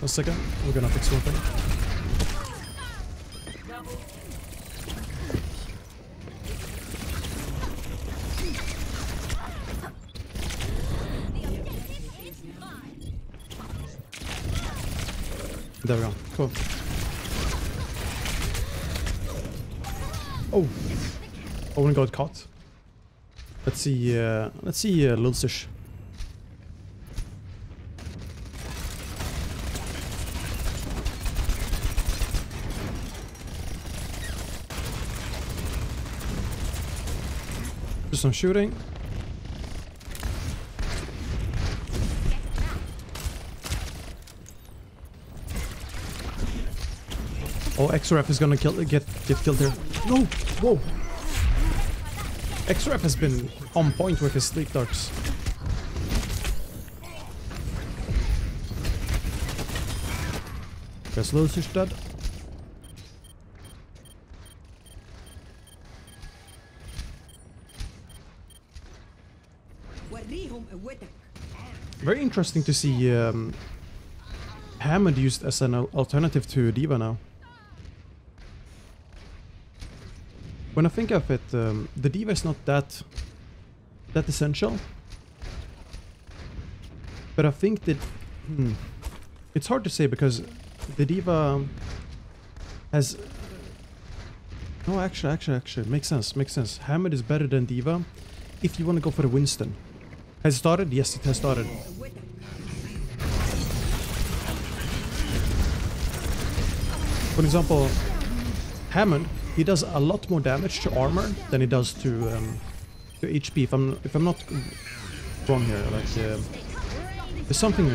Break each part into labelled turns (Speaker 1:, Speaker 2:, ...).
Speaker 1: A second. We're gonna fix one thing. There we go. Cool. Oh. Owen got caught. Let's see Lulsish. Do some shooting. Oh, XRF is gonna get killed here. No! Whoa! XRF has been on point with his sleep darts. Guess Lulsish dead. Very interesting to see Hammond used as an alternative to D.Va now. When I think of it, the D.Va is not that essential. But I think that it's hard to say because the D.Va has no actually makes sense. Hammond is better than D.Va if you want to go for the Winston. Has it started? Yes, it has started. For example, Hammond, he does a lot more damage to armor than he does to HP. If I'm not wrong here, like there's something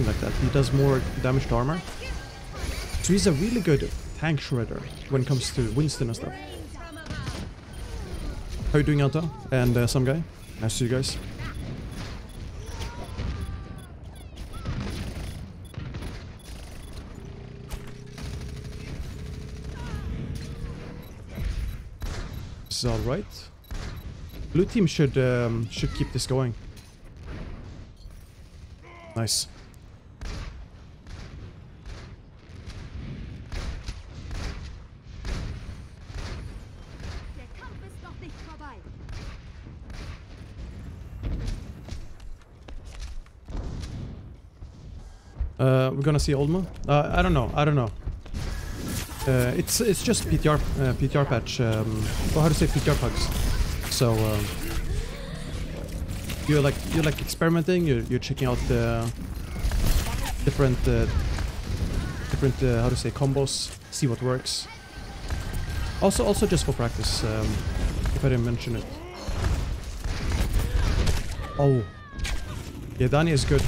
Speaker 1: like that. He does more damage to armor, so he's a really good tank shredder when it comes to Winston and stuff. How you doing, Alta? And some guy? Nice to see you guys. This is all right. Blue team should keep this going. Nice. We're gonna see Olma. I don't know. It's just PTR patch. Well, how to say PTR pugs. So you're like experimenting. You're checking out the different how to say combos. See what works. Also just for practice. If I didn't mention it. Oh, yeah, Danny is good.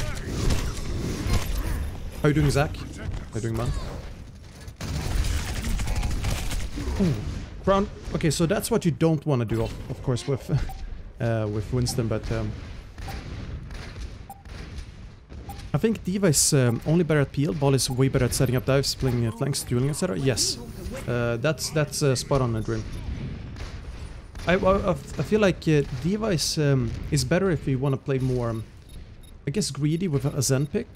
Speaker 1: How you doing, Zach? How you doing, man? Ooh. Crown. Okay, so that's what you don't want to do, of course, with Winston, but I think D.Va is only better at peel. Ball is way better at setting up dives, playing flanks, dueling, etc. Yes, that's spot on, Dream. I feel like D.Va is better if you want to play more, I guess, greedy with a Zen pick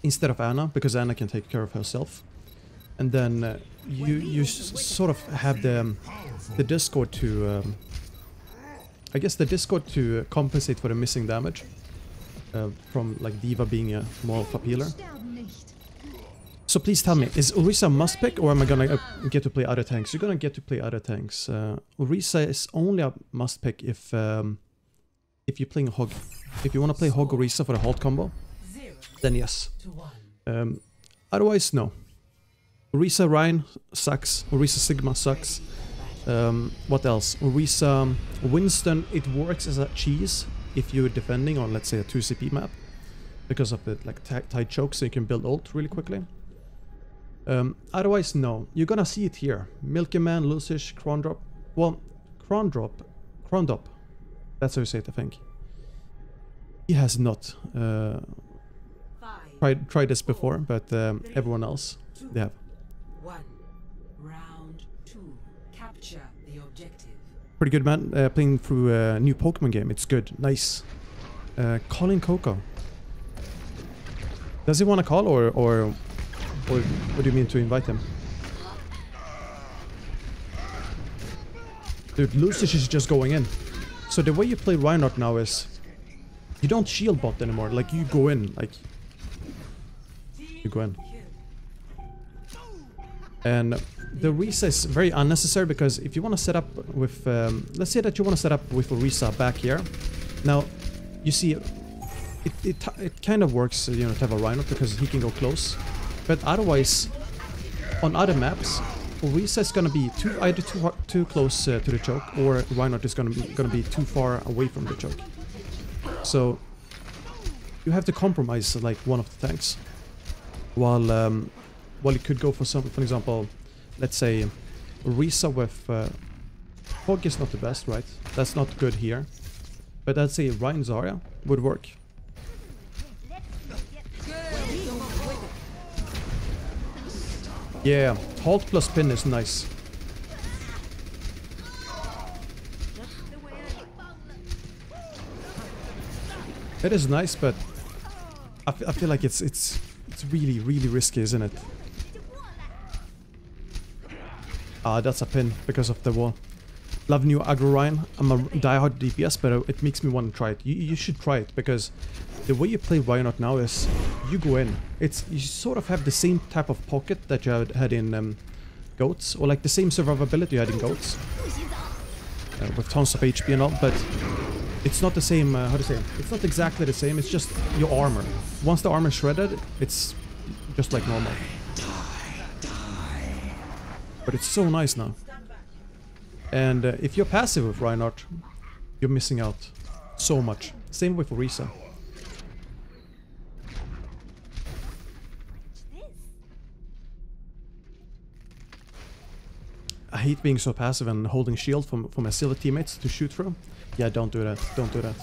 Speaker 1: instead of Anna, because Anna can take care of herself, and then you sort of have the Discord to I guess the Discord to compensate for the missing damage from like D.Va being more of a peeler. So please tell me, is Orisa a must pick, or am I gonna get to play other tanks? You're gonna get to play other tanks. Orisa is only a must pick if you're playing Hog. If you want to play Hog Orisa for the halt combo, then yes. Otherwise, no. Orisa Rein sucks. Orisa Sigma sucks. What else? Orisa Winston, it works as a cheese if you're defending on, let's say, a 2CP map, because of the like tight choke, so you can build ult really quickly. Otherwise, no. You're gonna see it here. Milky Man, Lulsish, Krondrop. Well, Krondrop. That's how you say it, I think. He has not tried this before, but everyone else, they have.
Speaker 2: Round 2. Capture the objective.
Speaker 1: Pretty good, man. Playing through a new Pokemon game. It's good. Nice. Colin Coco. Does he want to call or what do you mean to invite him? Dude, Lucius is just going in. So the way you play Reinhardt now is you don't shield bot anymore. Like you go in, like you go in. And the Orisa is very unnecessary because if you want to set up with, let's say that you want to set up with Orisa back here. Now, you see, it kind of works, you know, to have a Reinhardt because he can go close. But otherwise, on other maps, Orisa is gonna be either too close to the choke, or Reinhardt is gonna be too far away from the choke. So you have to compromise like one of the tanks. While you could go for for example, let's say Orisa with Pog is not the best, right? That's not good here. But I'd say Rein Zarya would work. Yeah, halt plus pin is nice. It is nice, but I feel like it's really risky, isn't it? Ah, that's a pin because of the wall. Love new aggro Rein. I'm a diehard DPS, but it makes me want to try it. You should try it because the way you play Reinhardt now is you go in. You sort of have the same type of pocket that you had in Goats, or like the same survivability you had in Goats, with tons of HP and all. But it's not the same. How to say? It's not exactly the same. It's just your armor. Once the armor is shredded, it's just like normal. But it's so nice now. And if you're passive with Reinhardt, you're missing out so much. Same with Orisa. I hate being so passive and holding shield for my silver teammates to shoot through. Yeah, don't do that. Don't do that.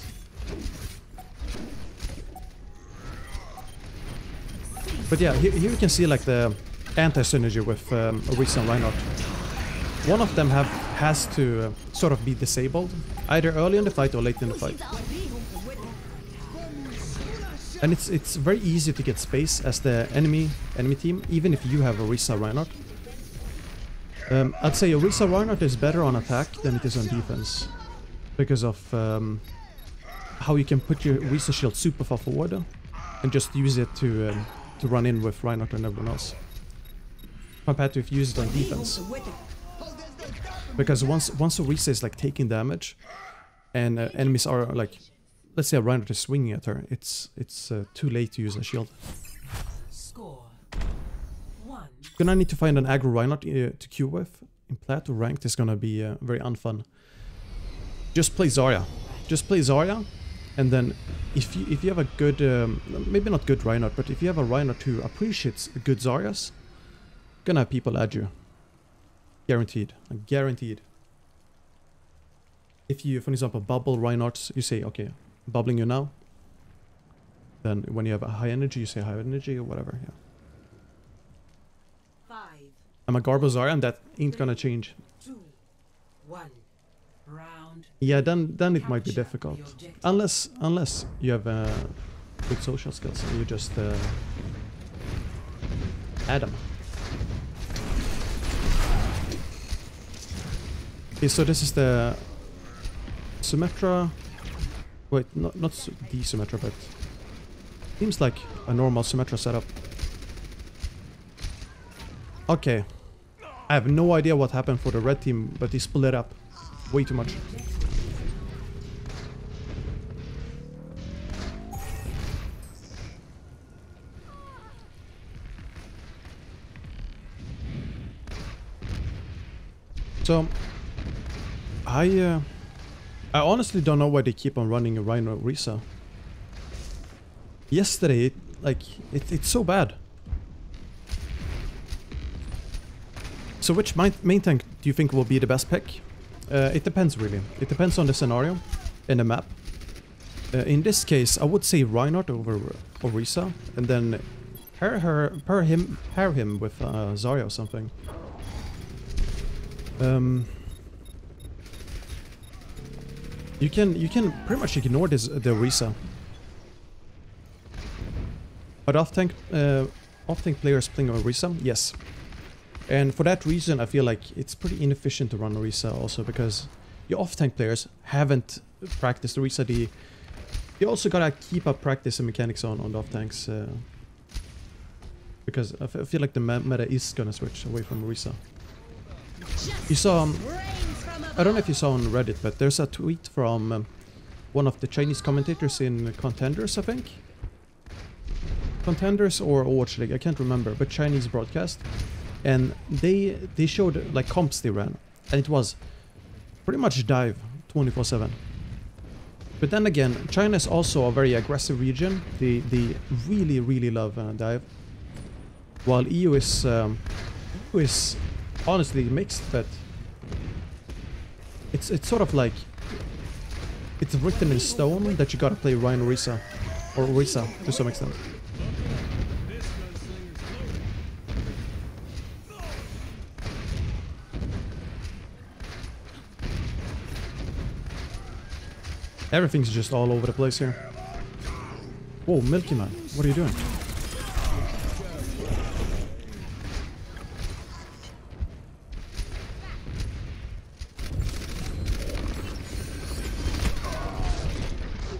Speaker 1: But yeah, here you can see like the anti-synergy with Orisa and Reinhardt. One of them has to sort of be disabled, either early in the fight or late in the fight. And it's very easy to get space as the enemy team, even if you have Orisa Reinhardt. I'd say Orisa Reinhardt is better on attack than it is on defense, because of how you can put your Orisa shield super far forward and just use it to run in with Reinhardt and everyone else, compared to if you use it on defense. Because once Orisa is like taking damage, and enemies are like, let's say a Reinhardt is swinging at her, it's too late to use a shield.
Speaker 2: Score 1.
Speaker 1: Gonna need to find an aggro Reinhardt to queue with. In plat or ranked is gonna be very unfun. Just play Zarya. Just play Zarya, and then if you have a good, maybe not good Reinhardt, but if you have a Reinhardt who appreciates good Zaryas, gonna have people add you. Guaranteed. Guaranteed. If you, for example, bubble Reinhardt, you say, okay, bubbling you now. Then when you have a high energy, you say high energy or whatever, yeah.
Speaker 2: 5.
Speaker 1: I'm a Garbo Zarya and that ain't gonna change.
Speaker 2: 2, 1. Round.
Speaker 1: Yeah, then it might be difficult. Unless you have good social skills and you just add them. Okay, so this is the Symmetra. Wait, not the Symmetra, but seems like a normal Symmetra setup. Okay, I have no idea what happened for the red team, but they split up way too much. So I honestly don't know why they keep on running a Rein Orisa. Yesterday, it's so bad. So which main tank do you think will be the best pick? It depends really. It depends on the scenario and the map. In this case, I would say Reinhardt over Orisa, and then pair him with Zarya or something. You can pretty much ignore the Orisa. But off-tank players playing Orisa, yes. And for that reason, I feel like it's pretty inefficient to run Orisa also, because your off-tank players haven't practiced Orisa. You also gotta keep up practice and mechanics on the off-tanks. Because I feel like the meta is gonna switch away from Orisa. You saw... I don't know if you saw on Reddit, but there's a tweet from one of the Chinese commentators in Contenders, I think. Contenders or Overwatch League, I can't remember, but Chinese broadcast. And they showed like comps they ran, and it was pretty much dive 24/7. But then again, China is also a very aggressive region. They really love dive, while EU is honestly mixed, but it's sort of like it's written in stone that you gotta play Rein Orisa or Orisa to some extent. Everything's just all over the place here. Whoa, Milky Man, what are you doing?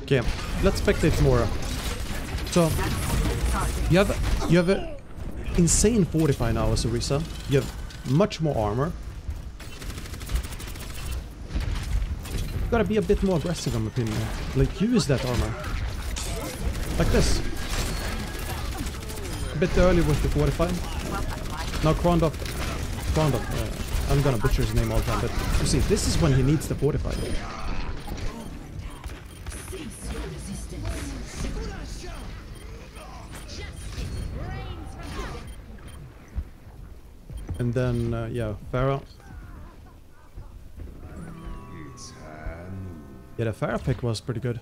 Speaker 1: Okay, let's spectate more. So, you have a insane fortify now as Orisa. You have much more armor. Gotta be a bit more aggressive in my opinion. Like, use that armor. Like this. A bit early with the fortify. Now Krondok, I'm gonna butcher his name all the time, but you see, this is when he needs the fortify. And then, yeah, Pharah. Yeah, the Pharah pick was pretty good.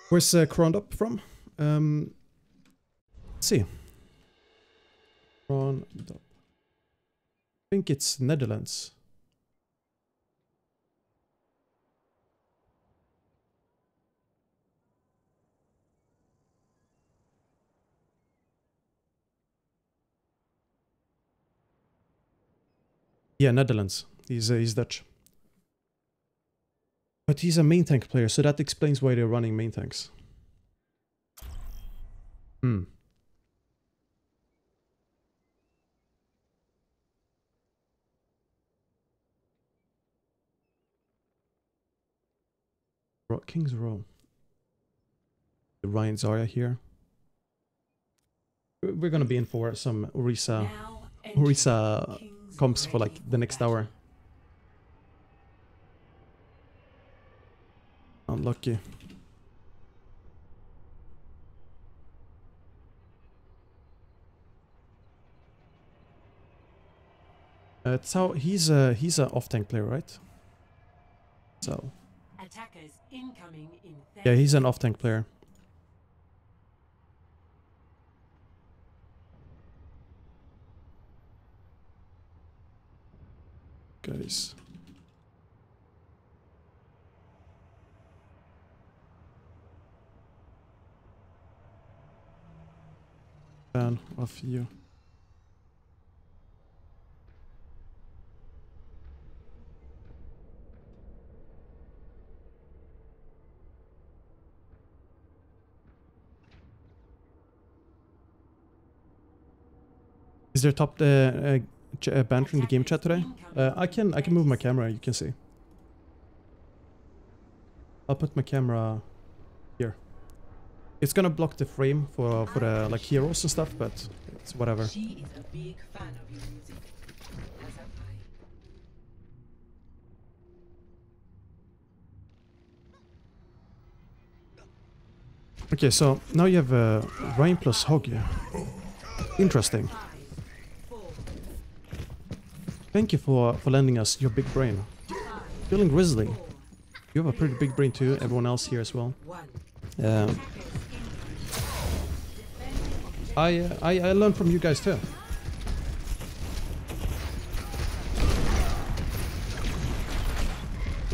Speaker 1: Where's Krondop from? Let's see. Krondop. I think it's Netherlands. Yeah, Netherlands. He's Dutch. But he's a main tank player, so that explains why they're running main tanks. Hmm. King's Row. The Ryan Zarya here. We're gonna be in for some Orisa comps for like the next hour. Unlucky. So he's a off-tank player, right? So
Speaker 2: Attackers incoming in
Speaker 1: yeah, he's an off-tank player. Guys. Fan of you. Is there top banter in the game chat today? I can move my camera. You can see. I'll put my camera here. It's gonna block the frame for the like heroes and stuff, but it's whatever.
Speaker 2: She is a big fan of your music. As am I.
Speaker 1: Okay, so now you have Rein plus Hog. Interesting. Thank you for lending us your big brain. Feeling grizzly. You have a pretty big brain too, everyone else here as well. I learned from you guys too.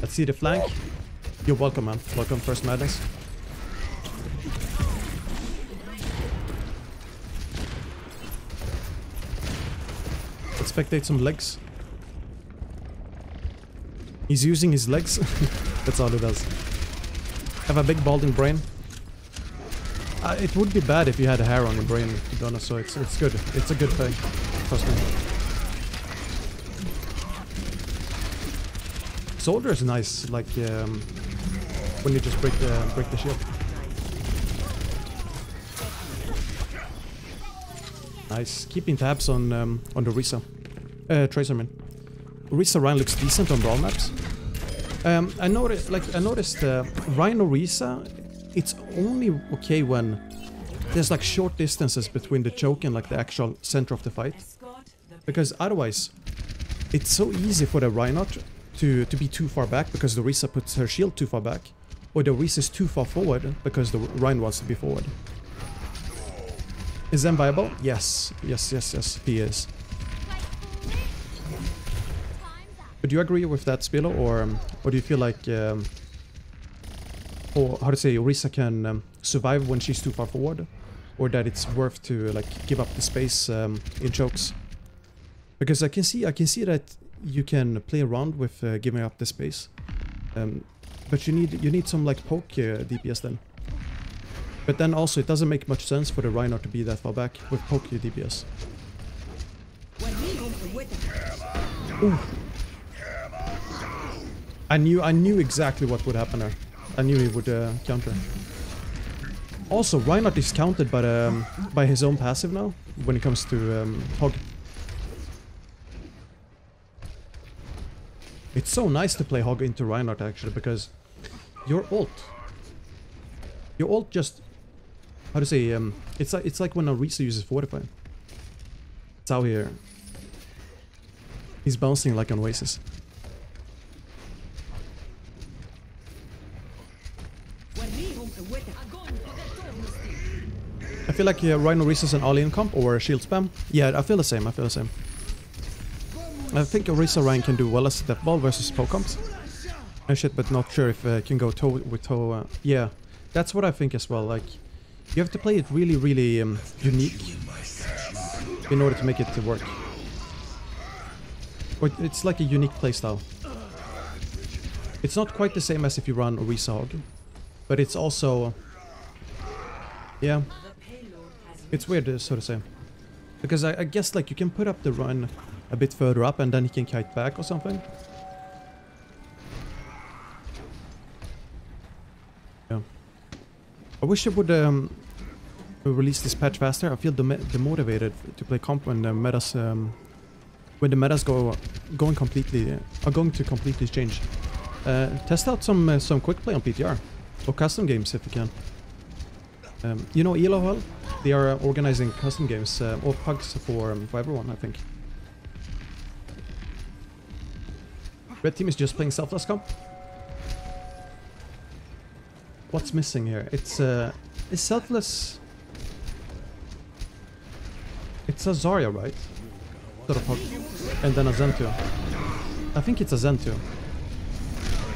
Speaker 1: Let's see the flank. You're welcome, man. Welcome, First Madness. Let's spectate some legs. He's using his legs. That's all he does. Have a big balding brain. It would be bad if you had hair on your brain, to be honest, so it's good. It's a good thing. Trust me. Soldier is nice, like when you just break the shield. Nice. Keeping tabs on the Orisa. Tracer, man. Orisa Rein looks decent on brawl maps. I noticed Rein Orisa, it's only okay when there's like short distances between the choke and like the actual center of the fight. Because otherwise, it's so easy for the Reinhardt to be too far back because the Orisa puts her shield too far back. Or the Orisa is too far forward because the Rein wants to be forward. Is Zen viable? Yes. Yes, he is. But do you agree with that, Spilo, or do you feel like, or how to say, Orisa can survive when she's too far forward, or that it's worth to like give up the space in chokes? Because I can see that you can play around with giving up the space, but you need some like poke DPS then. But then also it doesn't make much sense for the Reinhardt to be that far back with poke DPS. Ooh. I knew exactly what would happen there. I knew he would counter. Also, Reinhardt is counted by his own passive now when it comes to Hog. It's so nice to play Hog into Reinhardt actually, because your ult just, how to say, it's like when Orisa uses Fortify. It's out here. He's bouncing like an Oasis. I feel like Rein Orisa is an all-in comp or a shield spam. Yeah, I feel the same. I think Orisa Rein can do well as death ball versus poke comps. Shit, but not sure if can go toe with toe. Yeah, that's what I think as well. Like, you have to play it really, really unique in order to make it work. Or it's like a unique playstyle. It's not quite the same as if you run Orisa Hog, but it's also, yeah, it's weird, so to say. Because I guess like you can put up the run a bit further up and then he can kite back or something. Yeah. I wish it would release this patch faster. I feel demotivated to play comp when the metas going to completely change. Test out some quick play on PTR or custom games if you can. You know ELOL? They are organizing custom games or pugs for everyone, I think. Red team is just playing selfless comp. What's missing here? It's selfless. It's a Zarya, right? Sort of hog. And then a Zen too. I think it's a Zen too.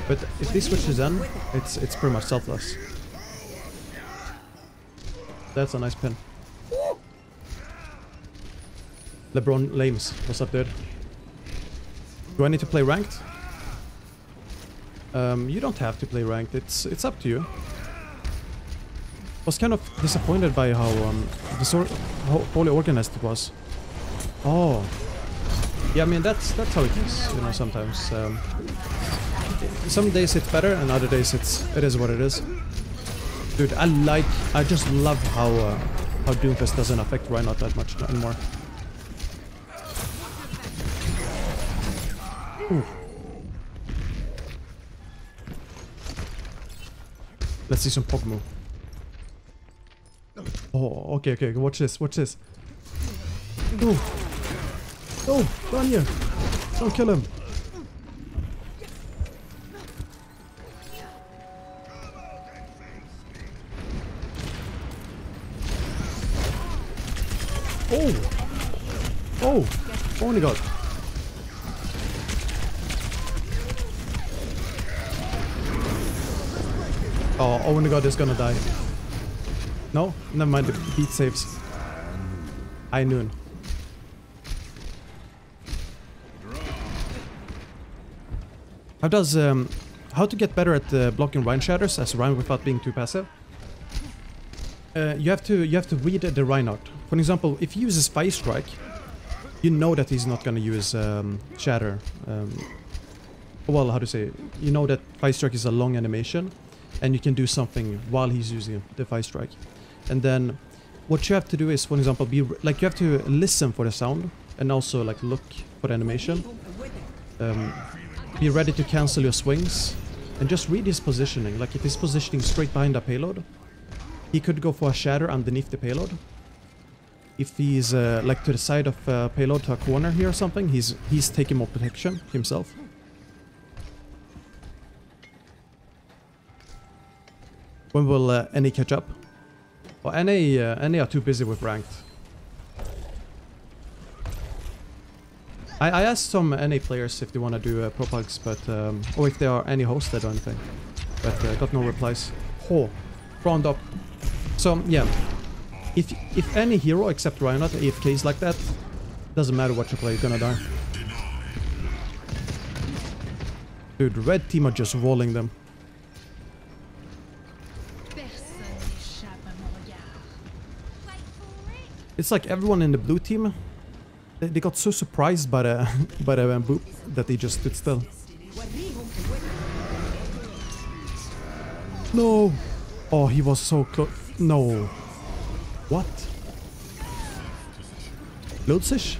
Speaker 1: But if they switch to Zen, it's pretty much selfless. That's a nice pin. LeBron Lames, what's up, dude? Do I need to play ranked? You don't have to play ranked. It's up to you. I was kind of disappointed by how how poorly organized it was. Oh, yeah. I mean that's how it is. You know, sometimes. Some days it's better, and other days it is what it is. Dude, I just love how Doomfist doesn't affect Reinhardt that much anymore. Ooh. Let's see some Pokemon. Oh, okay, watch this. Oh, run here! Don't kill him! Oh my god. Oh my god, is gonna die. No? Never mind, the beat saves. I knew. How to get better at blocking Rein shatters as Rein without being too passive? You have to read the Reinhardt. For example, if he uses Fire Strike, you know that he's not gonna use Shatter. Well, how to say? You know that Fire Strike is a long animation, and you can do something while he's using the Fire Strike. And then, what you have to do is, for example, you have to listen for the sound, and also like look for the animation. Be ready to cancel your swings, and just read his positioning. Like if he's positioning straight behind the payload, he could go for a shatter underneath the payload. If he's like to the side of payload to a corner here or something, he's taking more protection himself. When will NA catch up? Well, NA are too busy with ranked. I asked some NA players if they want to do Pro Pugs, but or if there are any hosted or anything, but got no replies. Oh, round up. So yeah, if any hero except Reinhardt AFKs like that, doesn't matter what you play, you're gonna die. Dude, red team are just rolling them. It's like everyone in the blue team, they got so surprised by the boop that they just stood still. No! Oh, he was so close. No. What? Loadsish?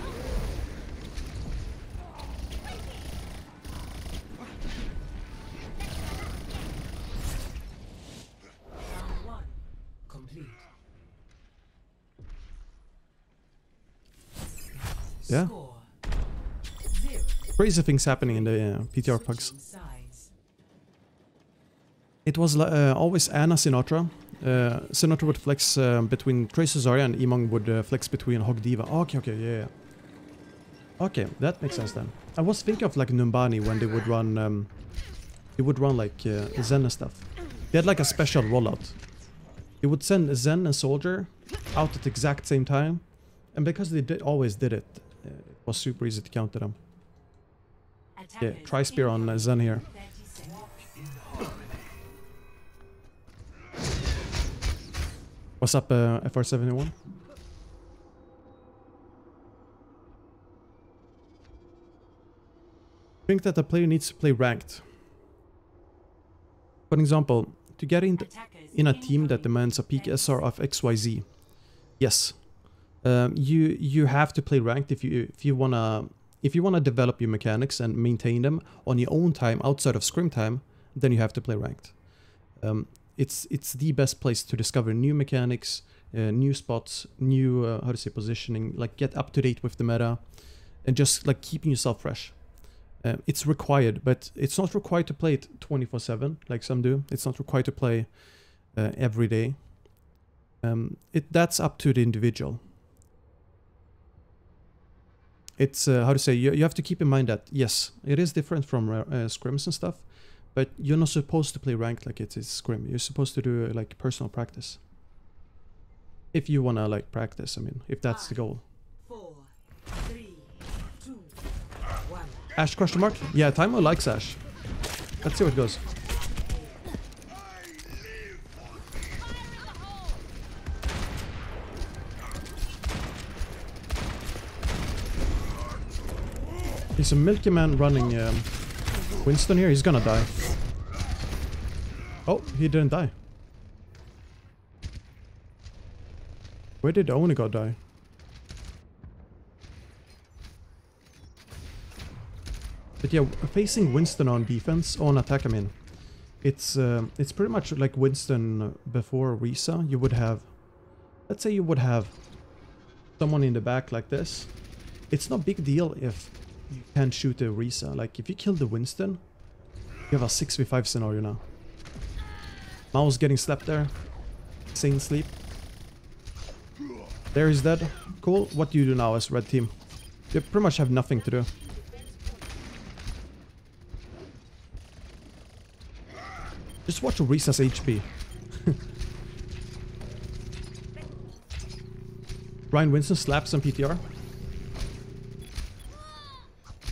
Speaker 1: Yeah. Crazy things happening in the PTR pugs. It was always Ana Sinatra. Sinatra would flex between Tracer Zarya and Emong would flex between Hog Diva. Okay, okay, yeah. Okay, that makes sense then. I was thinking of like Numbani when they would run like Zen and stuff. They had like a special rollout. They would send Zen and Soldier out at the exact same time, and because they always did it, it was super easy to counter them. Yeah, try spear on Zen here. What's up, FR71? I think that the player needs to play ranked. For example, to get in a team that demands a peak SR of XYZ. Yes. You have to play ranked if you wanna develop your mechanics and maintain them on your own time outside of scrim time, then you have to play ranked. It's the best place to discover new mechanics, new spots, new how to say positioning, like get up to date with the meta, and just like keeping yourself fresh. It's required, but it's not required to play it 24/7 like some do. It's not required to play every day. That's up to the individual. It's how to say, you have to keep in mind that yes, it is different from scrims and stuff, but you're not supposed to play ranked like it is scrim. You're supposed to do like personal practice. If you wanna like practice, I mean, if that's the goal.
Speaker 2: 4, 3, 2, 1.
Speaker 1: Ash question mark? Yeah, Timo likes Ash. Let's see what goes. He's a Milky Man running Winston here. He's gonna die. Oh, he didn't die. Where did Oniga die? But yeah, facing Winston on defense, on attack, I mean, it's pretty much like Winston before Orisa. You would have, let's say you would have someone in the back like this. It's not a big deal if you can't shoot the Orisa. Like if you kill the Winston, you have a 6v5 scenario now. Mao's getting slapped there. Sane sleep. There he's dead. Cool. What do you do now as red team? You pretty much have nothing to do. Just watch Orisa's HP. Ryan Winston slaps some PTR.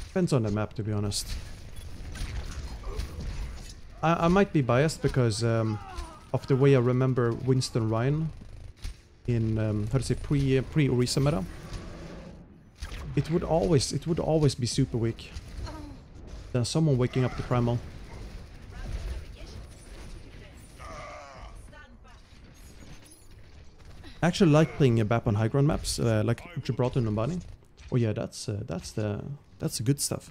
Speaker 1: Depends on the map, to be honest. I might be biased because of the way I remember Winston Rein in how to say pre Orisa meta. It would always be super weak. Then someone waking up the primal. I actually like playing a BAP on high ground maps, like Gibraltar and Numbani. Oh yeah, that's the good stuff.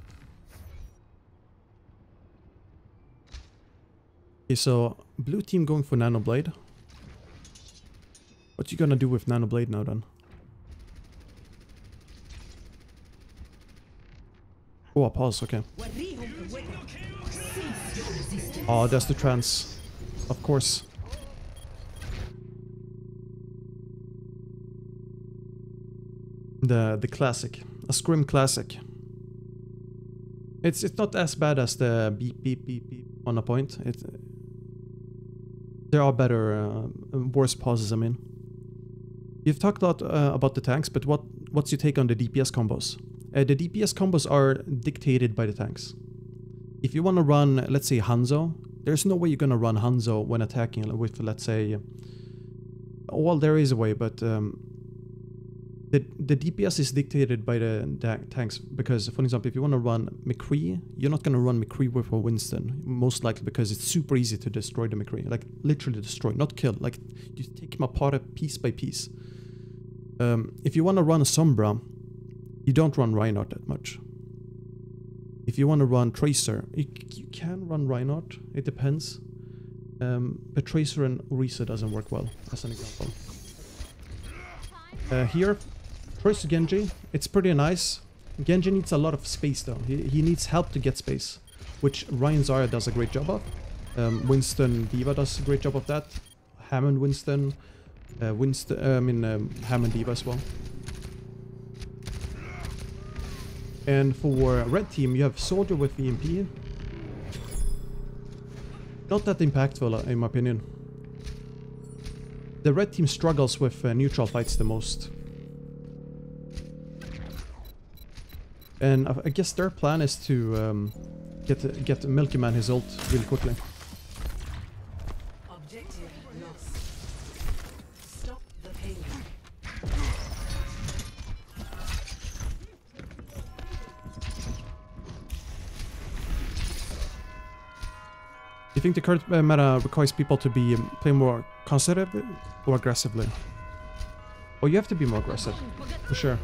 Speaker 1: Okay, so blue team going for Nano Blade. What you gonna do with Nano Blade now then? Oh, a pause, okay. Oh, that's the trance. Of course. The classic. A Scrim classic. It's not as bad as the beep beep beep beep on a point. There are better, worse pauses, I mean. You've talked a lot about the tanks, but what's your take on the DPS combos? The DPS combos are dictated by the tanks. If you want to run, let's say, Hanzo, there's no way you're going to run Hanzo when attacking with, let's say... Well, there is a way, but the DPS is dictated by the tanks. Because, for example, if you want to run McCree, you're not going to run McCree with a Winston. Most likely because it's super easy to destroy the McCree. Like, literally destroy, not kill. Like, you take him apart piece by piece. If you want to run a Sombra, you don't run Reinhardt that much. If you want to run Tracer, you can run Reinhardt, it depends. But Tracer and Orisa doesn't work well, as an example. Here, Tracer Genji, it's pretty nice. Genji needs a lot of space though, he needs help to get space, which Ryan Zarya does a great job of. Winston Diva does a great job of that. Hammond Winston, Hammond Diva as well. And for red team, you have Soldier with EMP. Not that impactful, in my opinion. The red team struggles with neutral fights the most. And I guess their plan is to get Milky Man his ult really quickly.
Speaker 2: Objective lost. Stop the payload.
Speaker 1: Do you think the current meta requires people to be play more conservatively or aggressively? Oh, you have to be more aggressive, for sure.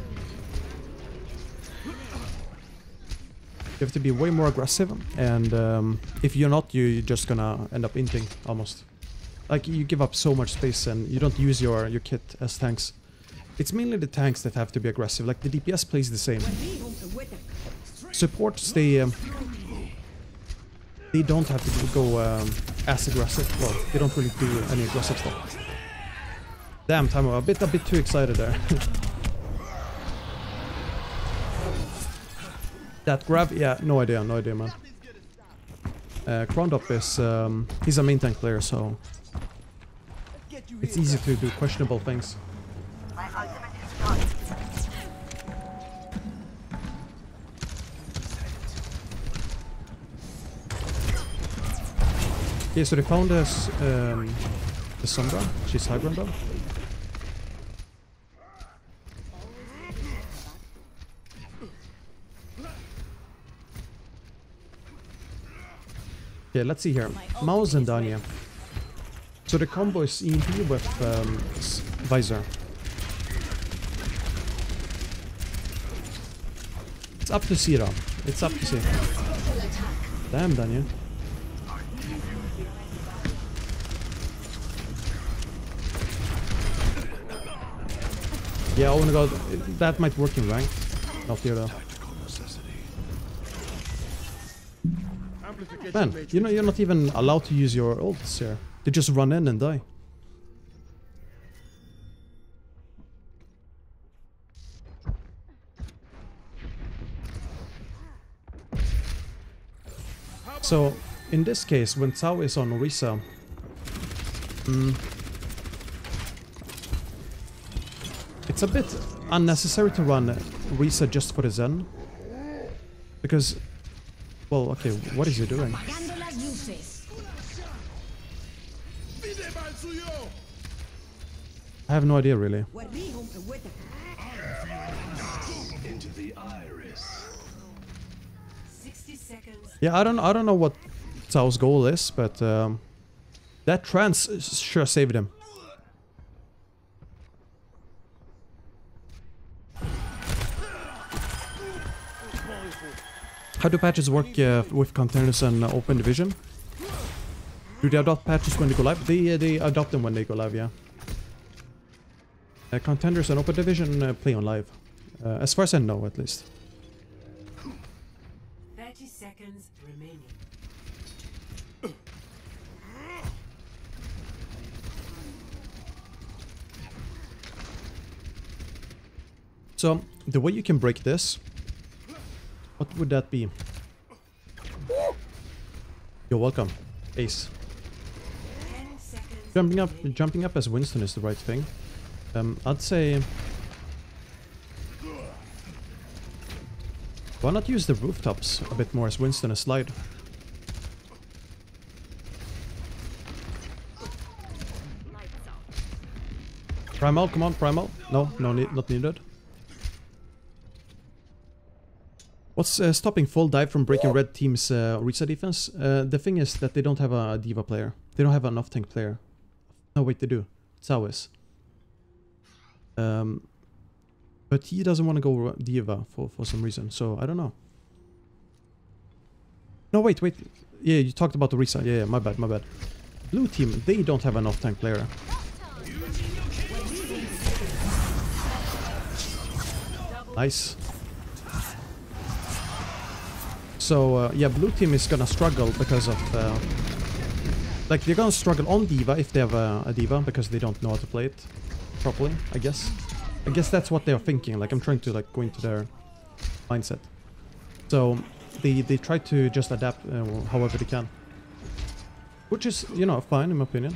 Speaker 1: You have to be way more aggressive, and if you're not, you're just gonna end up inting, almost. Like, you give up so much space and you don't use your kit as tanks. It's mainly the tanks that have to be aggressive, like the DPS plays the same. Supports, they don't have to go as aggressive. Well, they don't really do any aggressive stuff. Damn, Tamo, a bit too excited there. That grab? Yeah, no idea, man. Crondop is, he's a main tank player, so it's easy to do questionable things. Okay, so they found us the Sombra. She's high ground though. Okay, let's see here. Mouse and Danya. So the combo is EMP with Visor. It's up to Zero. It's up to see. Damn, Danya. Yeah, oh my god, that might work in rank. Not here though. Man, you know, you're not even allowed to use your ults here. They just run in and die. So, in this case, when Cao is on Orisa, it's a bit unnecessary to run Orisa just for the Zen. Because, well, okay, what is he doing? I have no idea really.
Speaker 3: Into the iris.
Speaker 2: 60 seconds.
Speaker 1: Yeah, I don't know what Zhao's goal is, but that trance sure saved him. How do patches work with containers and open division? Do they adopt patches when they go live? They adopt them when they go live, yeah. Contenders and open division play on live. As far as I know, at least.
Speaker 2: 30 seconds remaining.
Speaker 1: So, the way you can break this... What would that be? You're welcome. Ace.
Speaker 2: 10 seconds.
Speaker 1: Jumping up as Winston is the right thing. I'd say... Why not use the rooftops a bit more as Winston as slide? Primal, come on, Primal. No, not needed. What's stopping full dive from breaking red team's Orisa defense? The thing is that they don't have a diva player. They don't have an off-tank player. No, wait, they do. Zhao is. But he doesn't want to go diva for some reason, so I don't know. No, wait. Yeah, you talked about Orisa. Yeah, my bad. Blue team, they don't have an off-tank player. Nice. So, yeah, blue team is gonna struggle because of... like, they're gonna struggle on diva if they have a diva, because they don't know how to play it properly, I guess. I guess that's what they're thinking. Like, I'm trying to, like, go into their mindset. So, they try to just adapt however they can. Which is, you know, fine, in my opinion.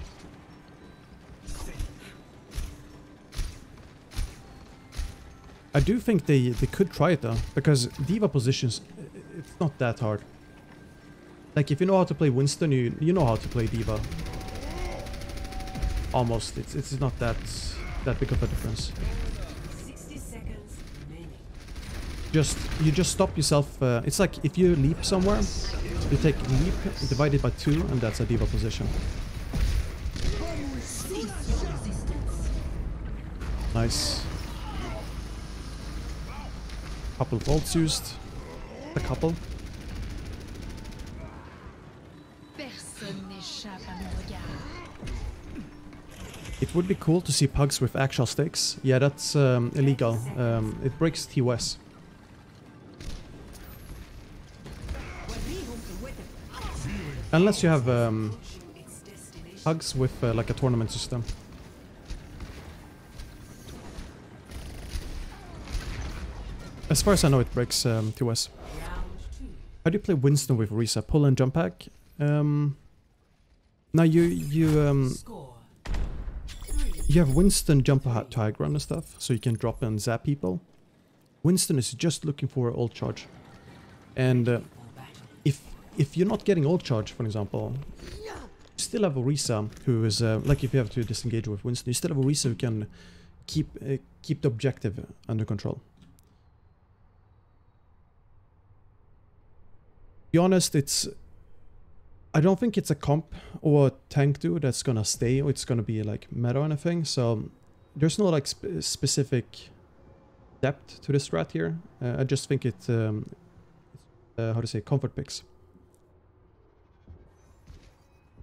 Speaker 1: I do think they could try it, though, because diva positions, it's not that hard. Like, if you know how to play Winston, you know how to play diva. Almost. It's not that big of a difference.
Speaker 2: 60 seconds remaining.
Speaker 1: You just stop yourself. It's like if you leap somewhere, you take leap divided by 2, and that's a diva position. Nice. Couple of ults used. A couple. It would be cool to see pugs with actual stakes. Yeah, that's illegal. It breaks TOS. Unless you have pugs with like a tournament system. As far as I know, it breaks TOS. How do you play Winston with Orisa? Pull and jump hack? Now you have Winston jump to high ground and stuff, so you can drop and zap people. Winston is just looking for ult charge. And if you're not getting ult charge, for example, you still have Orisa, who is like if you have to disengage with Winston, you still have Orisa who can keep the objective under control. To be honest, I don't think it's a comp or a tank dude that's gonna stay, or it's gonna be like meta or anything. So there's no like specific depth to the strat here. I just think it's how to say, comfort picks.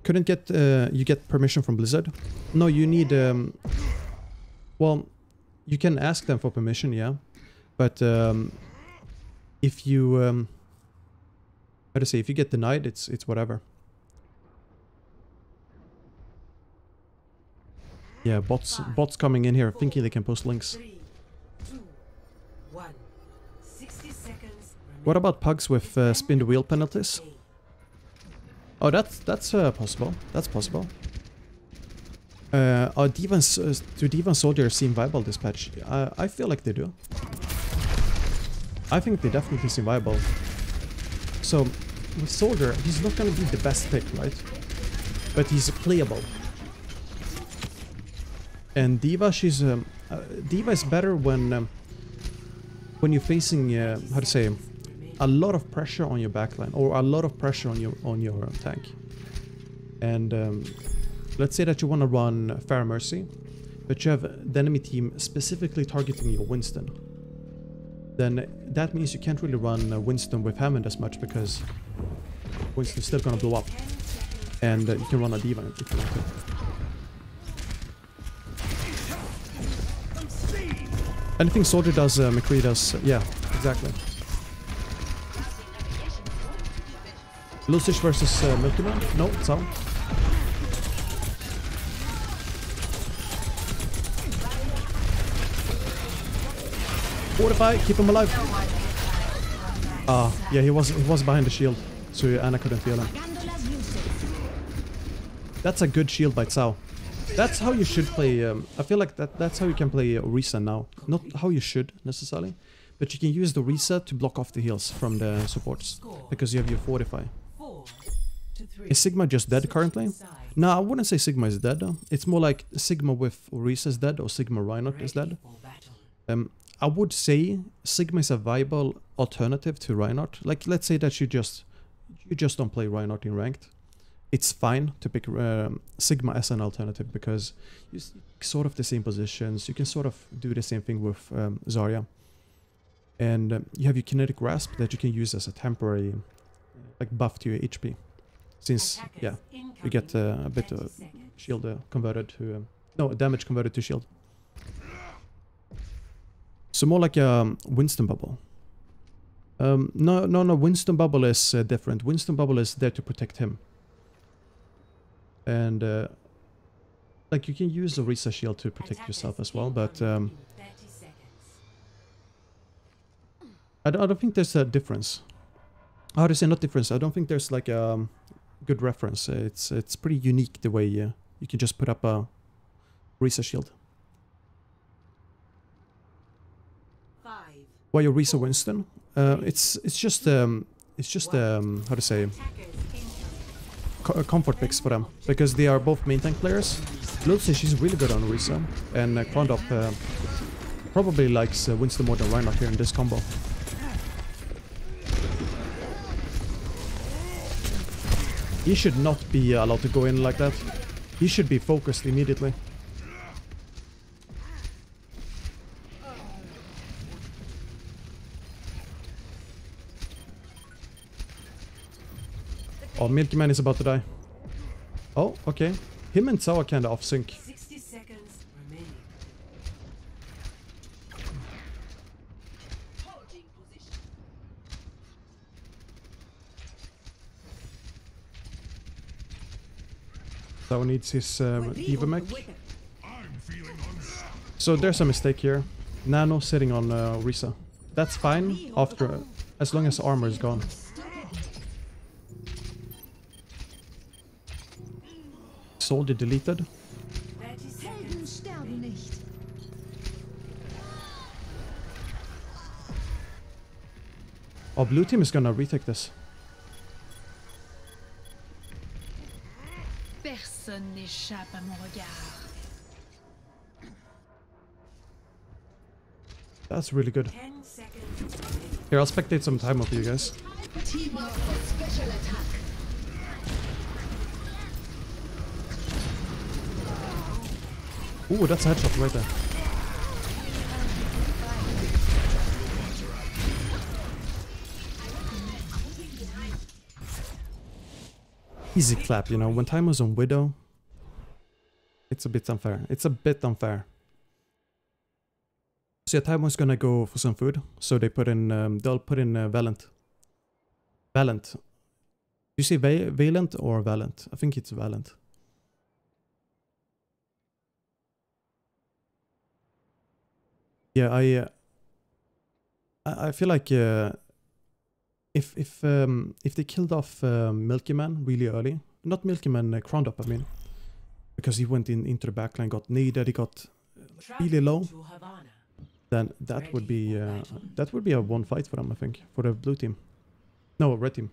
Speaker 1: Couldn't get you get permission from Blizzard? No, you need well, you can ask them for permission, yeah, but if you how to say, if you get denied, it's whatever. Yeah, bots coming in here thinking they can post links.
Speaker 2: 3, 2, 1. 60 seconds.
Speaker 1: What about pugs with spin the wheel penalties? Oh, that's possible. That's possible. Do D1 soldiers seem viable this patch? I feel like they do. I think they definitely seem viable. So, with Soldier, he's not gonna be the best pick, right? But he's playable. And Diva, she's Diva is better when you're facing how to say, a lot of pressure on your backline or a lot of pressure on your tank. And let's say that you want to run Fair Mercy, but you have the enemy team specifically targeting your Winston. Then that means you can't really run Winston with Hammond as much because Winston's still gonna blow up. And you can run a Diva if you want to. Anything Soldier does, McCree does. Yeah, exactly. Lucish versus Milky Man? No, it's out. Fortify, keep him alive. Yeah, he was behind the shield, so Anna couldn't feel him. That's a good shield by Cao. That's how you should play. I feel like that's how you can play Orisa now. Not how you should necessarily, but you can use the Orisa to block off the heals from the supports because you have your Fortify. Is Sigma just dead currently? No, I wouldn't say Sigma is dead. It's more like Sigma with Orisa is dead or Sigma Reinhardt is dead. I would say Sigma is a viable alternative to Reinhardt. Like, let's say that you just don't play Reinhardt in ranked. It's fine to pick Sigma as an alternative because you sort of the same positions. You can sort of do the same thing with Zarya. And you have your kinetic grasp that you can use as a temporary like buff to your HP. Since, yeah, you get a bit of shield converted to... no, damage converted to shield. So more like a Winston Bubble. No, Winston Bubble is different. Winston Bubble is there to protect him. And, like, you can use the Orisa shield to protect yourself as well, but... I don't think there's a difference. How to say not difference? I don't think there's like a good reference. It's pretty unique the way you can just put up a Orisa shield. Why Orisa Winston? It's just how to say comfort picks for them because they are both main tank players. Lutzi, she's really good on Orisa, and Krondop probably likes Winston more than Reinhardt here in this combo. He should not be allowed to go in like that. He should be focused immediately. Oh, Milky Man is about to die. Oh, okay. Him and Cao are kinda off sync.
Speaker 2: 60 seconds remaining. Holding position.
Speaker 1: Cao needs his Diva mech. So there's a mistake here. Nano sitting on Orisa. That's fine after, as long as armor is gone. Soldier deleted. Oh, blue team is gonna retake this.
Speaker 4: Personne n'échappe à mon regard.
Speaker 1: That's really good.
Speaker 2: 10 seconds.
Speaker 1: Here, I'll spectate some time with you guys.
Speaker 4: Team up for special attack.
Speaker 1: Ooh, that's a headshot right there. Easy clap, you know, when time was on Widow, it's a bit unfair. It's a bit unfair. So yeah, time was gonna go for some food, so they put in, they'll put in Valiant. Valiant. You say Valiant or Valiant? I think it's Valiant. Yeah, I feel like if they killed off Milky Man really early, not Milky Man, Krondop, I mean, because he went into the backline, got needed, he got really low, then that would be a one fight for them, I think, for the blue team. No, red team.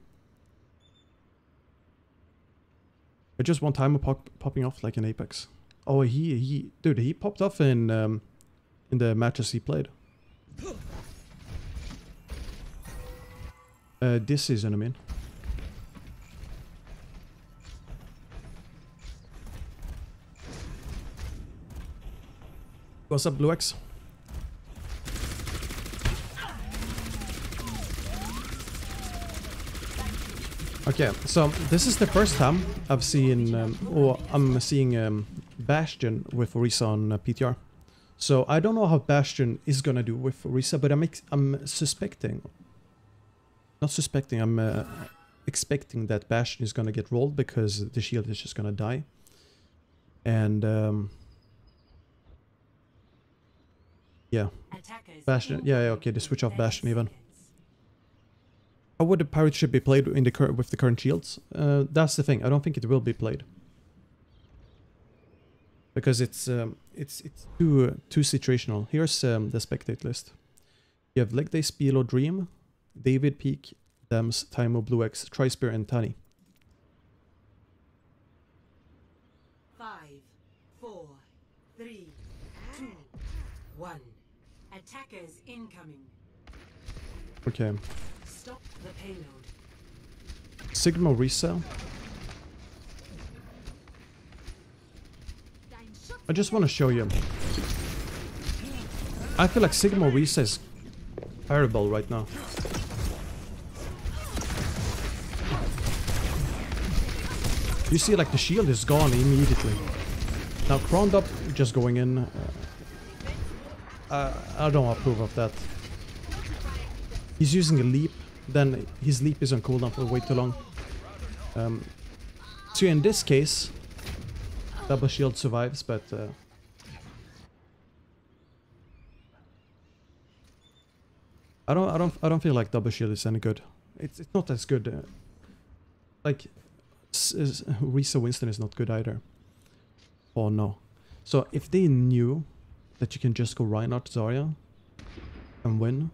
Speaker 1: But just one time popping off like an Apex. Oh, dude, he popped off in the matches he played. This season, I mean. What's up, Blue X? Okay, so this is the first time I've seen, or I'm seeing Bastion with Orisa on PTR. So I don't know how Bastion is gonna do with Orisa, but I'm suspecting, not suspecting, I'm expecting that Bastion is gonna get rolled because the shield is just gonna die. And yeah, Bastion, yeah, okay, they switch off Bastion even. How would the pirate ship be played in the with the current shields? That's the thing. I don't think it will be played because it's too situational. Here's the spectate list. You have Leg Day, Spilo, Dream, David, Peak, Dems, Taimo, Blue X, Trispear, and Tani.
Speaker 2: 5, 4, 3, 2, 1. Attackers incoming.
Speaker 1: Okay.
Speaker 2: Stop the payload.
Speaker 1: Sigma Orisa. I just want to show you. I feel like Sigma Orisa is terrible right now. You see, like, the shield is gone immediately. Now, Crowned Up just going in. I don't approve of that. He's using a leap. Then his leap is on cooldown for way too long. So in this case, double shield survives, but I don't feel like double shield is any good. It's not as good. Like Orisa Winston is not good either. Oh no! So if they knew that you can just go Reinhardt Zarya and win.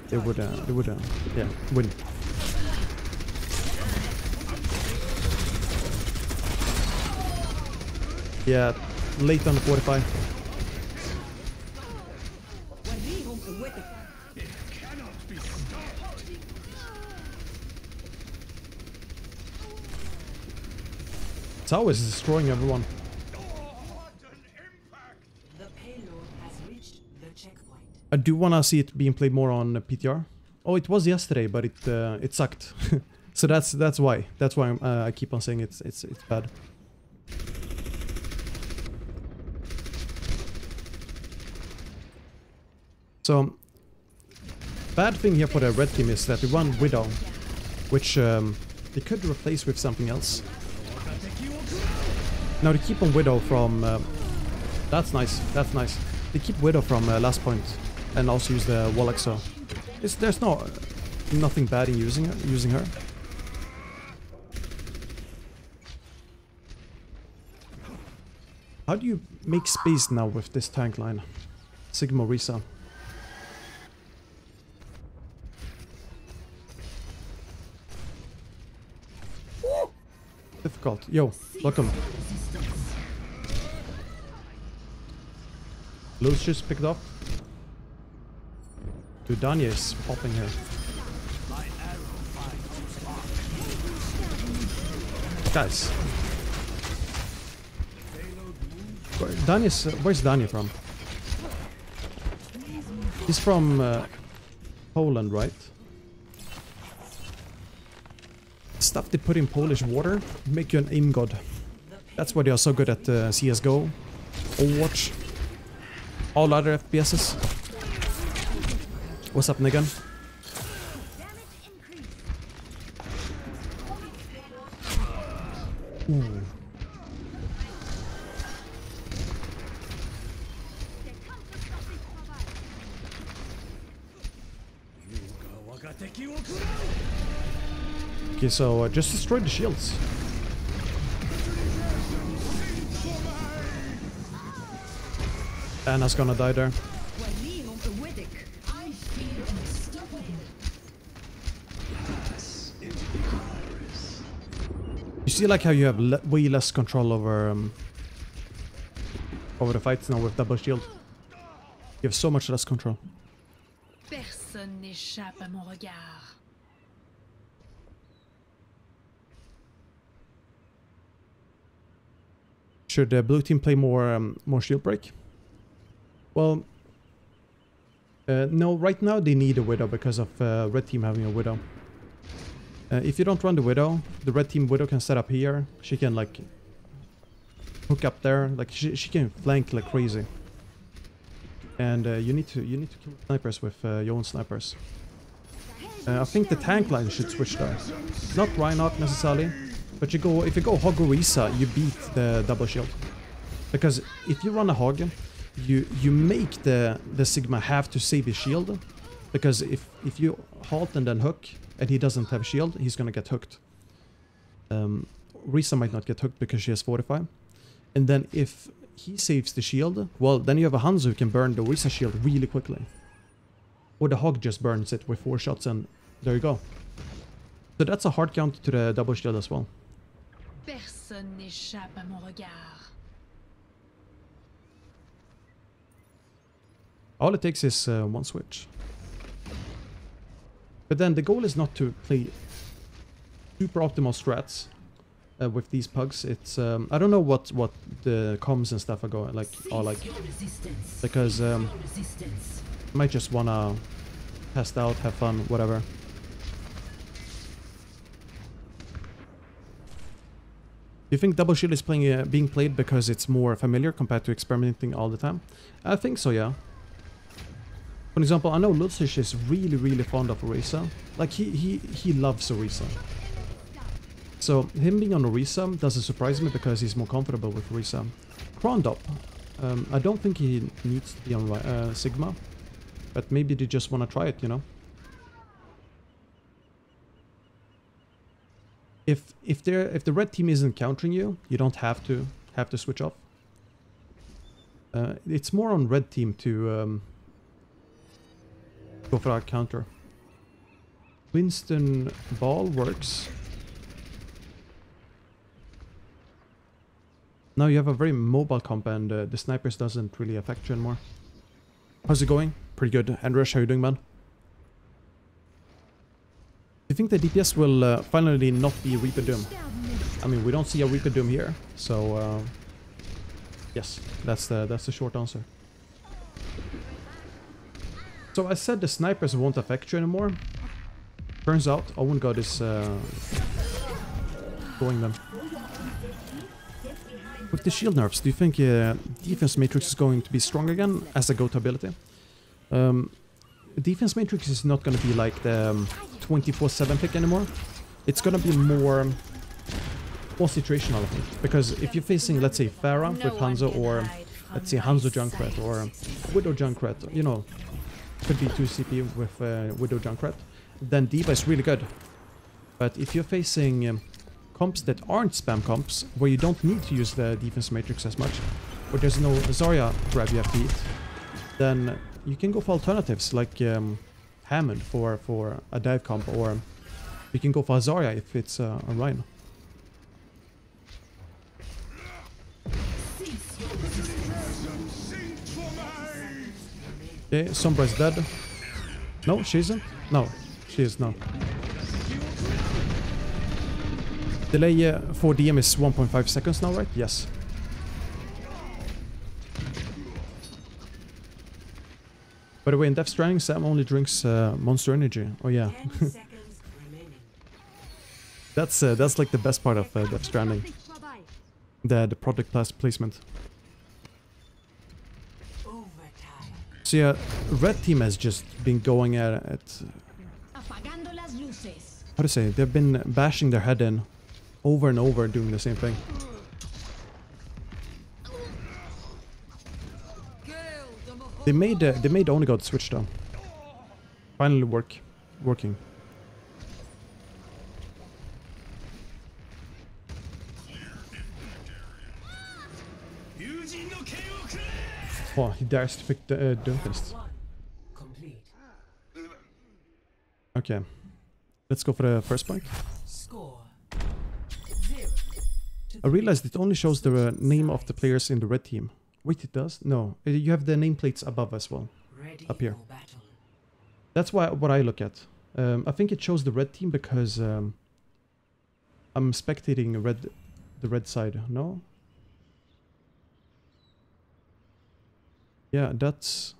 Speaker 1: They would, yeah, win. Yeah, late on the 45. Tao is destroying everyone. I do wanna see it being played more on PTR. Oh, it was yesterday, but it sucked. So that's why. That's why I keep on saying it's bad. So bad thing here for the red team is that they run Widow, which they could replace with something else. Now they keep on Widow from. That's nice. That's nice. They keep Widow from last point. And also use the Wallach, so there's nothing bad in using her. How do you make space now with this tank line? Sigma Orisa. Difficult. Yo, welcome. Blue's just picked up. Dude, Danya is popping here. Guys. Where's Danya from? He's from Poland, right? Stuff they put in Polish water make you an aim god. That's why they are so good at CSGO, Overwatch, all other FPSs. What's up, Nigan? Ooh. Okay, so just destroy the shields. Anna's gonna die there. You see like how you have way less control over over the fights now with double shield. You have so much less control.
Speaker 4: Personne n'échappe à mon regard.
Speaker 1: Should the blue team play more shield break? Well, no. Right now they need a widow because of red team having a widow. If you don't run the widow, the red team widow can set up here. She can like hook up there. Like she can flank like crazy. And you need to kill snipers with your own snipers. I think the tank line should switch though. Not Rein Orisa necessarily, but if you go Hog Orisa, you beat the double shield. Because if you run a Hog, you make the Sigma have to save his shield. Because if you halt and then hook, and he doesn't have shield, he's gonna get hooked. Orisa might not get hooked because she has 45. And then if he saves the shield, well, then you have a Hanzo who can burn the Orisa shield really quickly. Or the Hog just burns it with 4 shots and there you go. So that's a hard count to the double shield as well.
Speaker 4: Personne n'échappe à mon regard.
Speaker 1: All it takes is one switch. But then the goal is not to play super optimal strats with these pugs. It's I don't know what the comms and stuff are like because you might just wanna test out, have fun, whatever. Do you think double shield is being played because it's more familiar compared to experimenting all the time? I think so, yeah. For example, I know Lucish is really fond of Orisa. Like he loves Orisa. So him being on Orisa doesn't surprise me because he's more comfortable with Orisa. Krondop, I don't think he needs to be on Sigma, but maybe they just want to try it, you know. If the red team isn't countering you, you don't have to switch off. It's more on red team to go for our counter. Winston Ball works. Now you have a very mobile comp and the snipers doesn't really affect you anymore. How's it going? Pretty good. Andresh, how you doing, man? Do you think the DPS will finally not be Reaper Doom? I mean, we don't see a Reaper Doom here, so yes, that's the short answer. So I said the snipers won't affect you anymore. Turns out Owen God is going them. With the shield nerfs, do you think defense matrix is going to be strong again as a go-to ability? Defense matrix is not going to be like the 24/7 pick anymore. It's going to be more situational, I think. Because if you're facing, let's say, Pharah with Hanzo, or let's say Hanzo Junkrat or Widow Junkrat, you know, could be 2 CP with Widow Junkrat, then D.Va is really good. But if you're facing comps that aren't spam comps, where you don't need to use the defense matrix as much, or there's no Zarya grab you have to eat, then you can go for alternatives like Hammond for a dive comp, or you can go for Zarya if it's a Rein. Okay, Sombra is dead. No, she isn't? No, she is not. Delay for DM is 1.5 seconds now, right? Yes. By the way, in Death Stranding, Sam only drinks Monster Energy. Oh yeah. That's like the best part of Death Stranding. The product placement. So yeah, red team has just been going at how to say, they've been bashing their head in over and over, doing the same thing. They made Only God switch though. Finally working. Oh, he dares to pick the Doomfist. Okay, let's go for the first point.
Speaker 2: Score 0-0.
Speaker 1: I realized it only shows the name of the players in the red team. Wait, it does? No, you have the nameplates above as well, up here. That's what I look at. I think it shows the red team because I'm spectating the red side. No? Yeah, that's...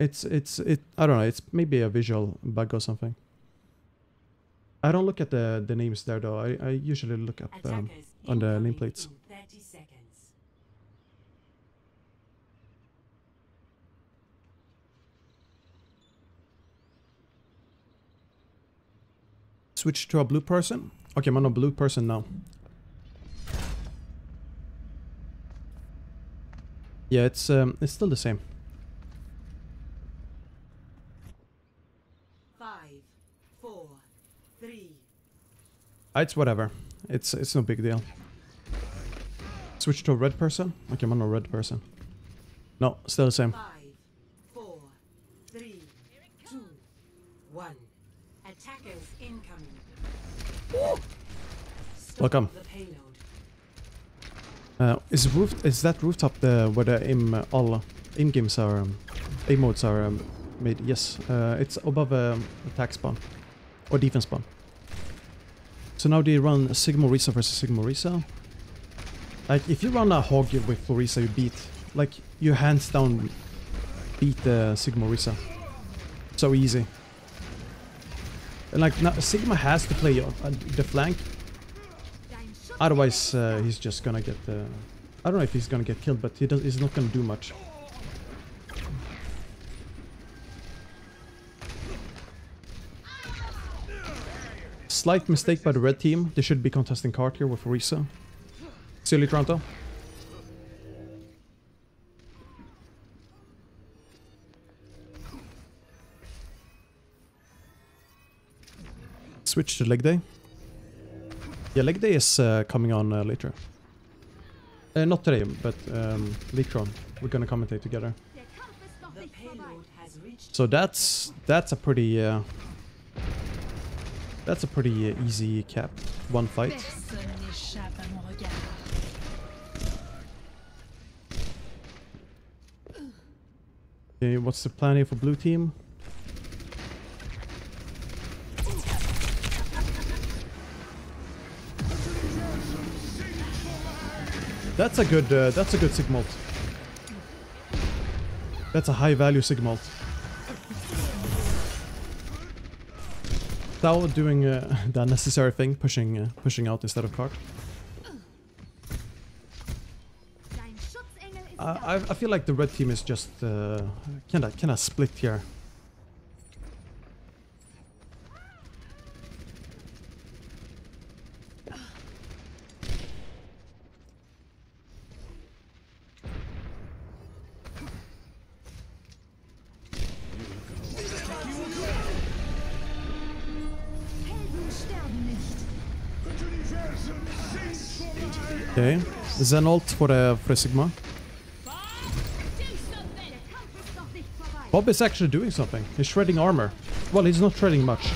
Speaker 1: I don't know, it's maybe a visual bug or something. I don't look at the names there though. I usually look up on the nameplates. Switch to a blue person. Okay, I'm on a blue person now. Yeah, it's still the same.
Speaker 2: 5, 4, 3.
Speaker 1: It's whatever. It's no big deal. Switch to a red person. Okay, I'm on a red person. No, still the same.
Speaker 2: 5, 4, 3, 2, 1. Attackers incoming.
Speaker 1: Welcome.
Speaker 2: The payload.
Speaker 1: Is that rooftop where the all aim games are aim modes are made? Yes. It's above attack spawn or defense spawn. So now they run Sigma Orisa versus Sigma Orisa. Like if you run a hog with Orisa, you beat, like you hands down beat Sigma Orisa. So easy. And like now, Sigma has to play the flank. Otherwise, he's just gonna get. I don't know if he's gonna get killed, but he's not gonna do much. Slight mistake by the red team. They should be contesting cart here with Orisa. Silly Toronto. Switch to leg day. Yeah, leg day is coming on later. Not today, but later on. We're gonna commentate together. So that's a pretty easy cap. One fight. Okay, what's the plan here for blue team? That's a good Sigmalt. That's a high value Sigmalt. Tao doing the necessary thing, pushing out instead of cart. I feel like the red team is just kinda split here. Okay, Zen ult for the Sigma. Bob is actually doing something. He's shredding armor. Well, he's not shredding much.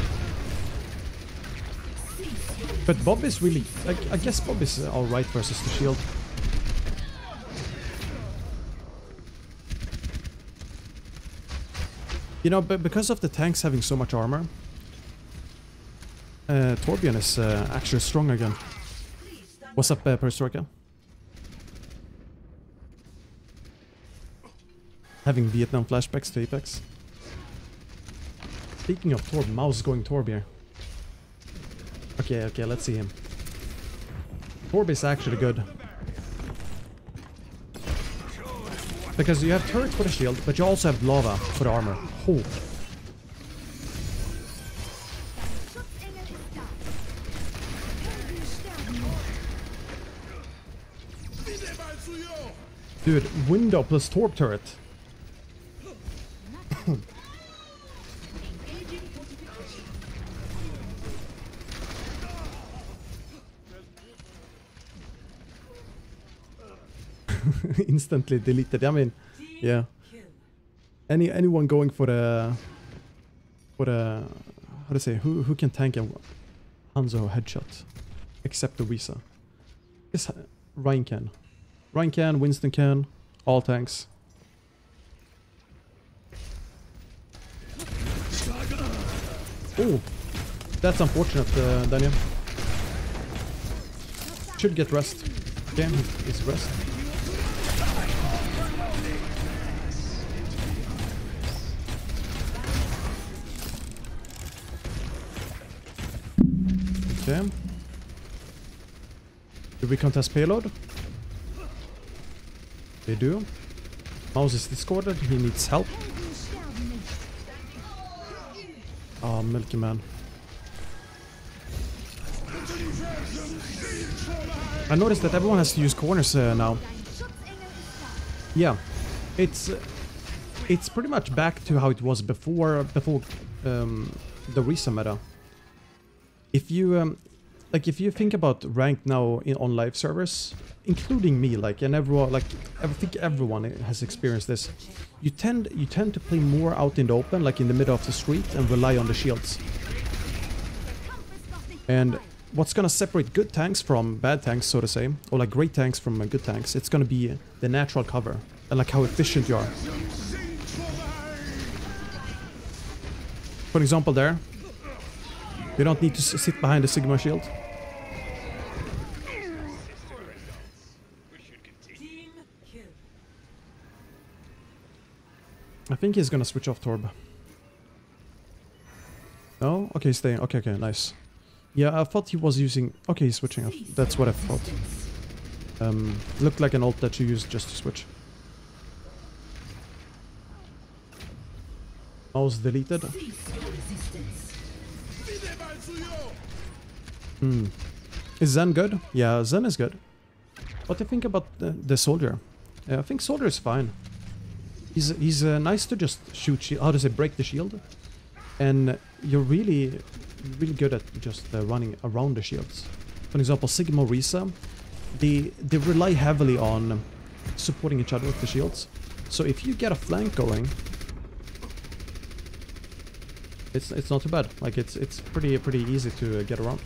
Speaker 1: But Bob is really... I guess Bob is alright versus the shield. You know, but because of the tanks having so much armor, Torbjorn is actually strong again. What's up, Perestroika? Having Vietnam flashbacks to Apex. Speaking of Torb, Mouse going Torb here. Okay, let's see him. Torb is actually good. Because you have turrets for the shield, but you also have lava for the armor. Oh. Dude, window plus Torb turret. Instantly deleted. I mean, yeah. Anyone going for the how to say, who can tank a Hanzo headshot? Except Orisa. Yes, Rein can. Rein can, Winston can, all tanks. Oh, that's unfortunate, Daniel. Should get rest. Yeah, he's rest. Okay. Do we contest payload? They do. Mouse is discorded, he needs help. Oh, Milky Man. I noticed that everyone has to use corners now. Yeah, it's pretty much back to how it was before the Orisa meta. If you if you think about ranked now on live servers, including me, like, and everyone, like, I think everyone has experienced this. You tend to play more out in the open, like in the middle of the street, and rely on the shields. And what's gonna separate good tanks from bad tanks, so to say, or like great tanks from good tanks, it's gonna be the natural cover and like how efficient you are. For example, there, you don't need to sit behind the Sigma shield. I think he's gonna switch off Torb. No? Okay, he's staying. Okay, okay, nice. Yeah, I thought he was using... Okay, he's switching off. That's what I thought. Looked like an ult that you used just to switch. Mouse deleted. Is Zen good? Yeah, Zen is good. What do you think about the soldier? I think soldier is fine. He's nice to just shoot shield. How does it break the shield? And you're really good at just running around the shields. For example, Sigma Orisa, they rely heavily on supporting each other with the shields. So if you get a flank going, it's not too bad. Like it's pretty easy to get around.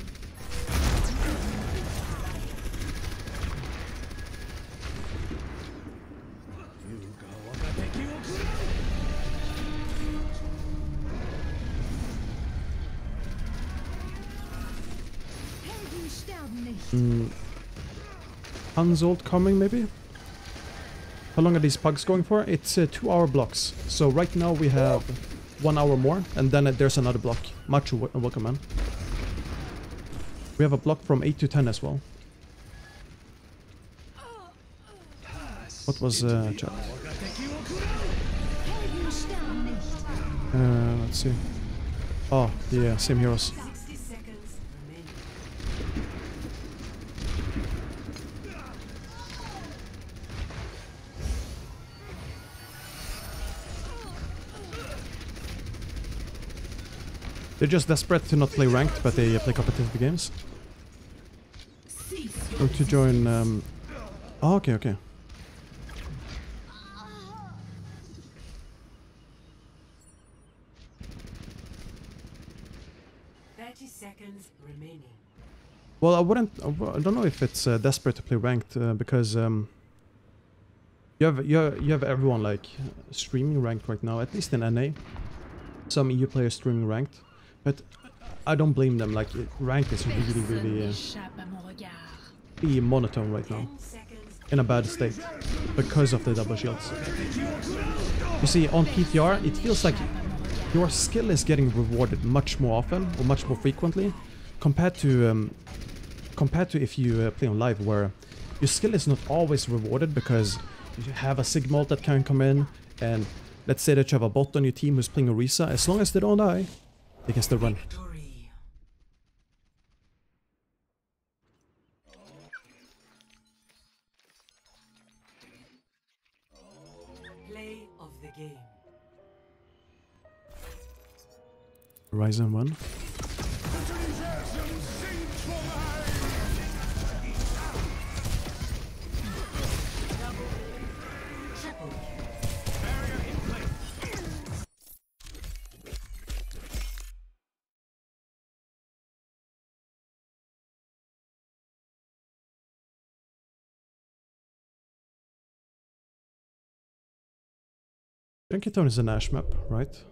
Speaker 1: Unzolt coming, maybe? How long are these pugs going for? It's 2-hour blocks. So right now we have 1 hour more, and then there's another block. Much welcome, man. We have a block from 8 to 10 as well. What was chat? Let's see. Oh, yeah, same heroes. They're just desperate to not play ranked, but they play competitive games. Or to join... Oh, okay, okay. Well, I don't know if it's desperate to play ranked because you have everyone like streaming ranked right now, at least in NA. Some EU players streaming ranked, but I don't blame them. Like ranked is really monotone right now, in a bad state because of the double shields. You see, on PTR, it feels like your skill is getting rewarded much more often or much more frequently compared to if you play on live, where your skill is not always rewarded because you have a Sigma ult that can come in, and let's say that you have a bot on your team who's playing Orisa. As long as they don't die, they can still run.
Speaker 2: Play of the game.
Speaker 1: Horizon 1. Junkie Town is an Ashe map, right?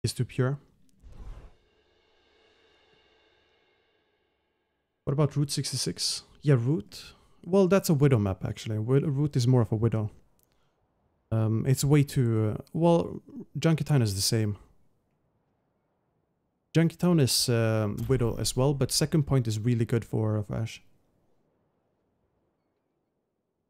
Speaker 1: Is too pure. What about Route 66? Yeah, Route. Well, that's a Widow map actually. Route is more of a Widow. It's way too... well, Junkie Town is the same. Junkie Town is Widow as well, but second point is really good for Ashe.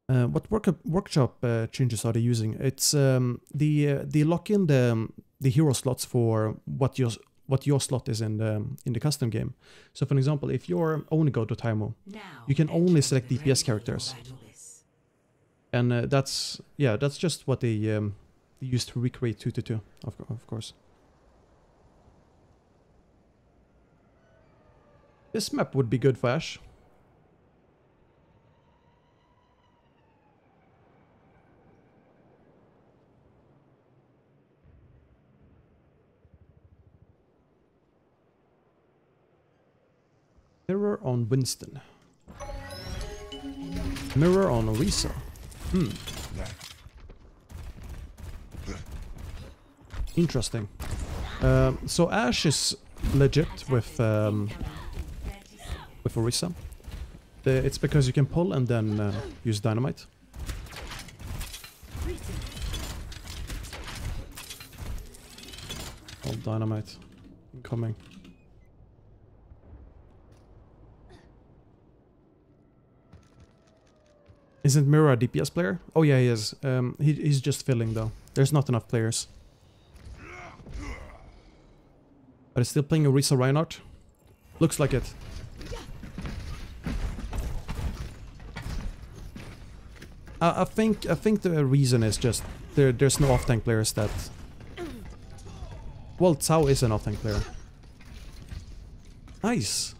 Speaker 1: What workshop changes are they using? It's they lock in the hero slots for what your slot is in the custom game. So for example, if you're only go to Taimo, you can only select DPS characters. And that's just what they use to recreate 2-2, of course. This map would be good for Ashe. Mirror on Winston. Mirror on Orisa. Interesting. So Ashe is legit with Orisa. It's because you can pull and then use dynamite. Oh, dynamite incoming. Isn't Mirror a DPS player? Oh yeah, he is. He's just filling though. There's not enough players. But he's still playing Orisa Reinhardt. Looks like it. I think the reason is just there's no off-tank players that... well, Cao is an off-tank player. Nice.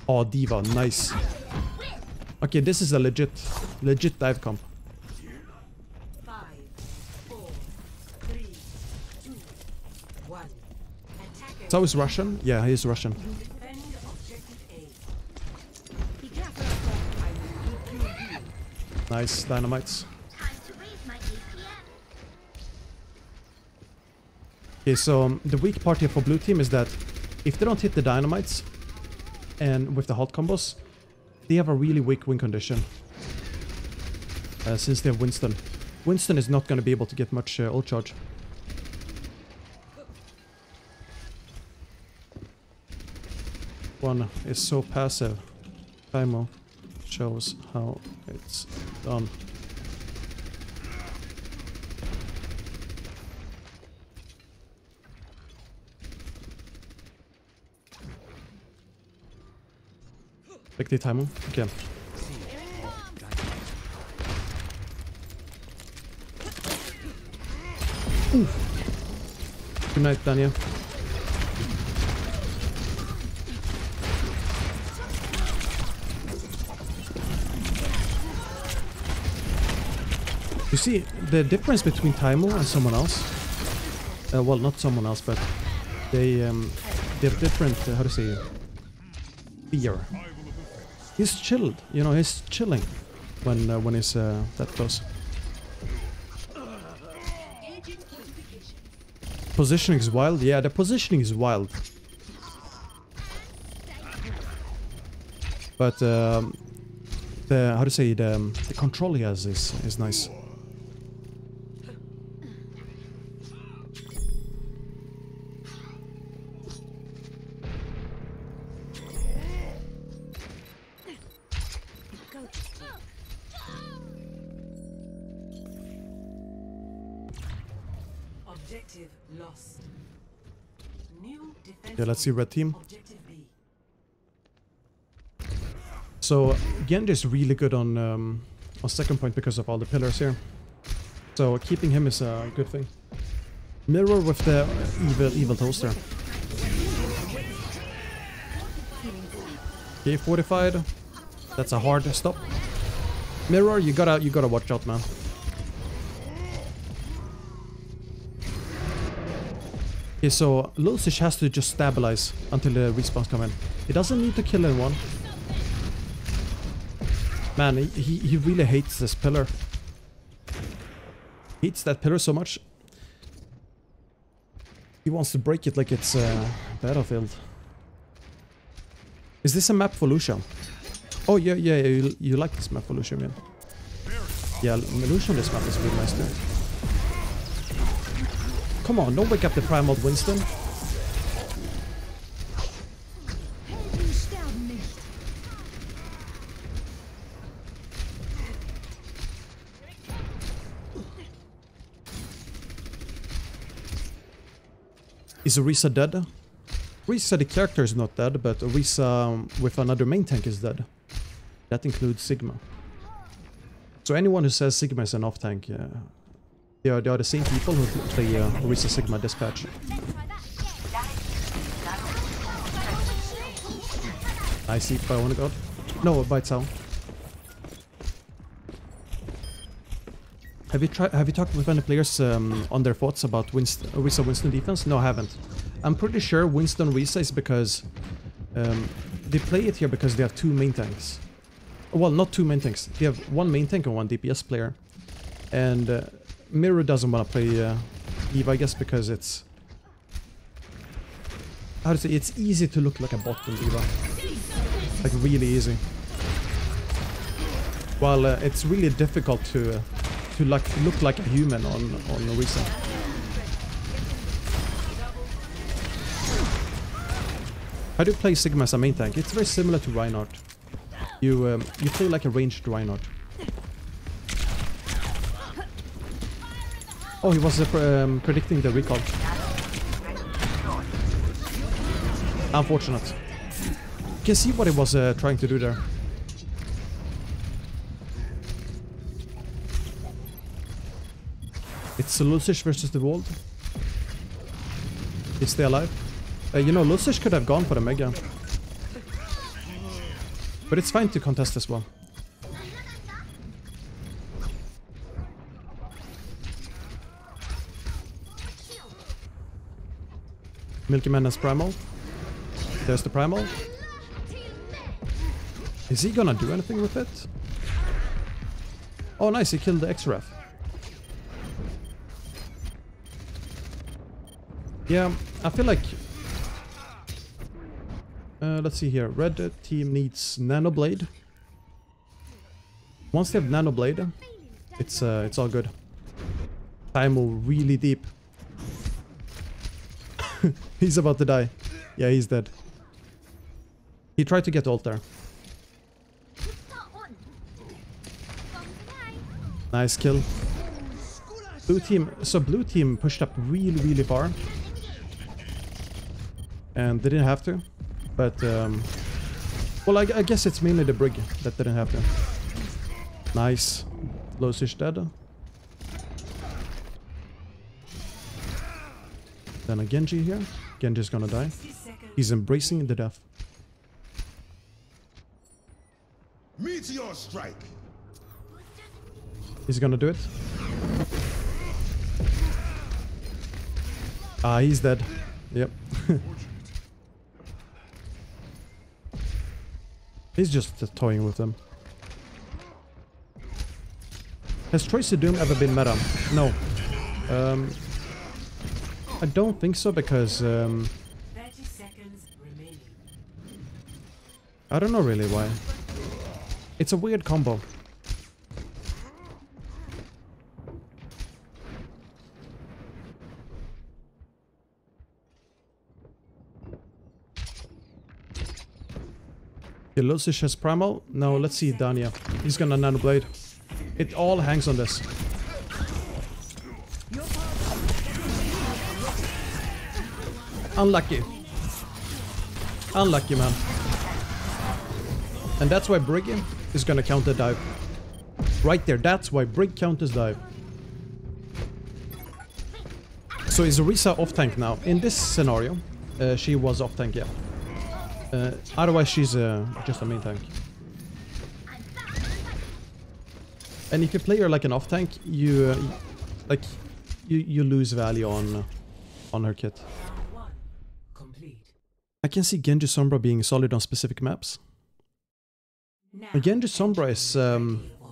Speaker 1: Oh, Diva, nice. Okay, this is a legit dive comp.
Speaker 2: 5, 4, 3, 2, 1.
Speaker 1: Cao is Russian? Yeah, he is Russian.
Speaker 2: Defend objective A.
Speaker 1: Nice dynamites. Okay, so the weak part here for blue team is that if they don't hit the dynamites and with the hot combos, they have a really weak win condition. Since they have Winston. Winston is not going to be able to get much ult charge. One is so passive. Taimo shows how it's done. Take the Taimo. Okay. Oof. Good night, Daniel. You see, the difference between Taimo and someone else, well, not someone else, but they have different, how to say, fear. He's chilled, you know, he's chilling when he's that close. Positioning is wild, yeah, the positioning is wild. But the how to say, the control he has is nice.
Speaker 2: Objective lost. New defense.
Speaker 1: Yeah, let's see red team.
Speaker 2: Objective B.
Speaker 1: So Genji is really good on second point because of all the pillars here. So keeping him is a good thing. Mirror with the evil toaster. Okay, fortified. That's a hard stop. Mirror, you gotta watch out, man. Okay, so Lucish has to just stabilize until the respawns come in. He doesn't need to kill anyone. Man, he really hates this pillar. He hates that pillar so much. He wants to break it like it's a battlefield. Is this a map for Lucia? Oh, yeah, you like this map for Lucia, man. Yeah, Lucia on this map is really nice too. Come on, don't wake up the Primal Winston. Is Orisa dead? Orisa the character is not dead, but Orisa with another main tank is dead. That includes Sigma. So anyone who says Sigma is an off tank, they are the same people who play Orisa Sigma Dispatch. I see by one god. No, by Tsao. Have you talked with any players on their thoughts about Orisa Winston defense? No, I haven't. I'm pretty sure Winston Orisa is because they play it here because they have two main tanks. Well, not two main tanks. They have one main tank and one DPS player. And Miru doesn't want to play Eve, I guess, because it's... How to say? It's easy to look like a bot in Diva. Like, really easy. While it's really difficult to look like a human on Orisa. How do you play Sigma as a main tank? It's very similar to Reinhardt. You play like a ranged Reinhardt. Oh, he was predicting the recall. Unfortunate. You can see what he was trying to do there. It's Lucish versus the World. Is they alive? You know, Lucish could have gone for the Mega. But it's fine to contest as well. Milky Man has Primal. There's the Primal. Is he gonna do anything with it? Oh nice, he killed the X-Ref. Yeah, I feel like... let's see here. Red team needs Nano Blade. Once they have Nano Blade, it's all good. Taimo really deep. He's about to die. Yeah, he's dead. He tried to get ult there. Nice kill. Blue team. So blue team pushed up really far. And they didn't have to. But, well, I guess it's mainly the Brig that didn't have to. Nice. Losish dead. Then a Genji here. Genji's gonna die. He's embracing the death.
Speaker 3: Meteor strike.
Speaker 1: He's gonna do it. Ah, he's dead. Yep. He's just toying with them. Has Trace of Doom ever been meta? No. I don't think so because
Speaker 2: 30 seconds remaining.
Speaker 1: I don't know really why. It's a weird combo. Losish has Primal. Now let's see Dania. He's gonna Nano Blade. It all hangs on this. Unlucky. Unlucky, man. And that's why Brig is gonna counter dive. Right there, that's why Brig counters dive. So is Orisa off tank now? In this scenario, she was off tank, yeah. Otherwise she's just a main tank. And if you play her like an off tank, you lose value on on her kit.
Speaker 2: Round 1 complete.
Speaker 1: I can see Genji Sombra being solid on specific maps.
Speaker 2: Now,
Speaker 1: Genji Sombra is
Speaker 2: for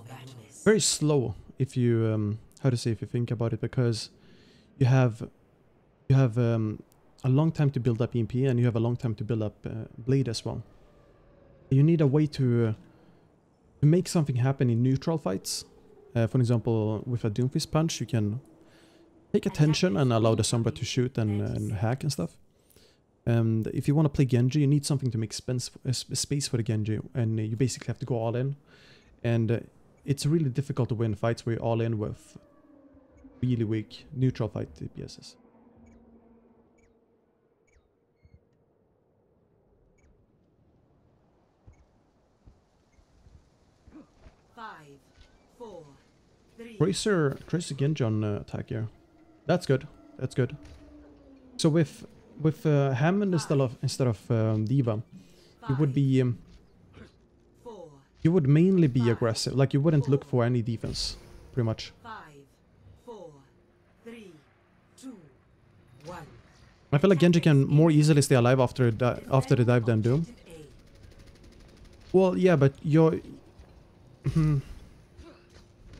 Speaker 2: battle.
Speaker 1: very slow if you how to say, if you think about it, because you have a long time to build up EMP and you have a long time to build up Blade as well. You need a way to make something happen in neutral fights. For example, with a Doomfist punch, you can take attention and allow the Sombra to shoot and hack and stuff. And if you want to play Genji, you need something to make space for the Genji, and you basically have to go all in. And it's really difficult to win fights where you're all in with really weak neutral fight DPSs.
Speaker 2: Five, four, three.
Speaker 1: Tracer Genji on attack here. That's good. That's good. So with Hammond instead of Diva, you would be
Speaker 2: Four,
Speaker 1: you would mainly be aggressive. Like you wouldn't look for any defense, pretty much.
Speaker 2: 5, 4, 3, 2, 1.
Speaker 1: I feel like Genji can more easily stay alive after the dive than Doom. Well, yeah, but you're.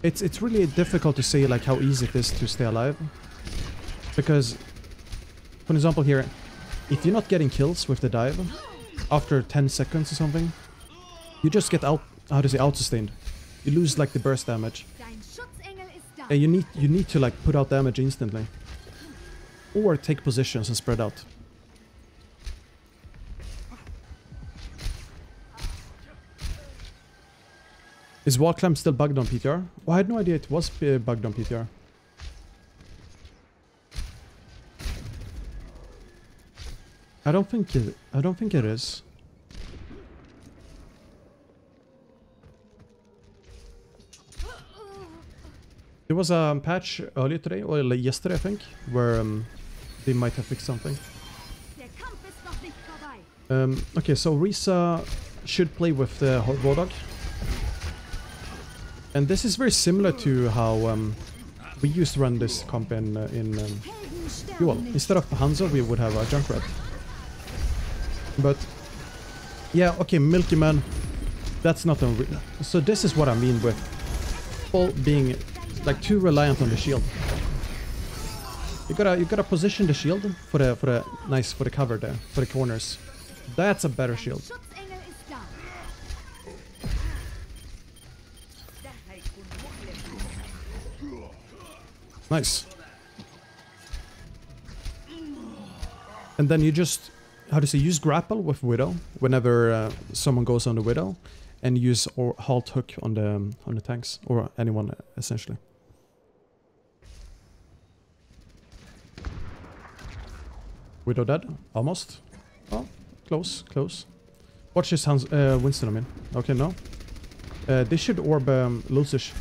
Speaker 1: It's really difficult to say like how easy it is to stay alive, because, for example, here, if you're not getting kills with the dive after 10 seconds or something, you just get out-sustained. You lose like the burst damage, and you need to like put out damage instantly, or take positions and spread out. Is wall climb still bugged on PTR? Oh, I had no idea it was bugged on PTR. I don't think it is. There was a patch earlier today, or like yesterday I think, where they might have fixed something. Okay, so Orisa should play with the Raw Dog. And this is very similar to how we used to run this comp in Duel. Instead of Hanzo, we would have a Junkrat. But yeah, okay, Milky Man, that's not unreal. So this is what I mean with people being like too reliant on the shield. You gotta position the shield for the cover there, for the corners. That's a better shield. Nice. And then you just, how to say, use grapple with Widow whenever someone goes on the Widow, and use or halt hook on the tanks or anyone essentially. Widow dead, almost. Oh, close. Watch his hands, Winston. I mean, okay, no. They should orb Lucish.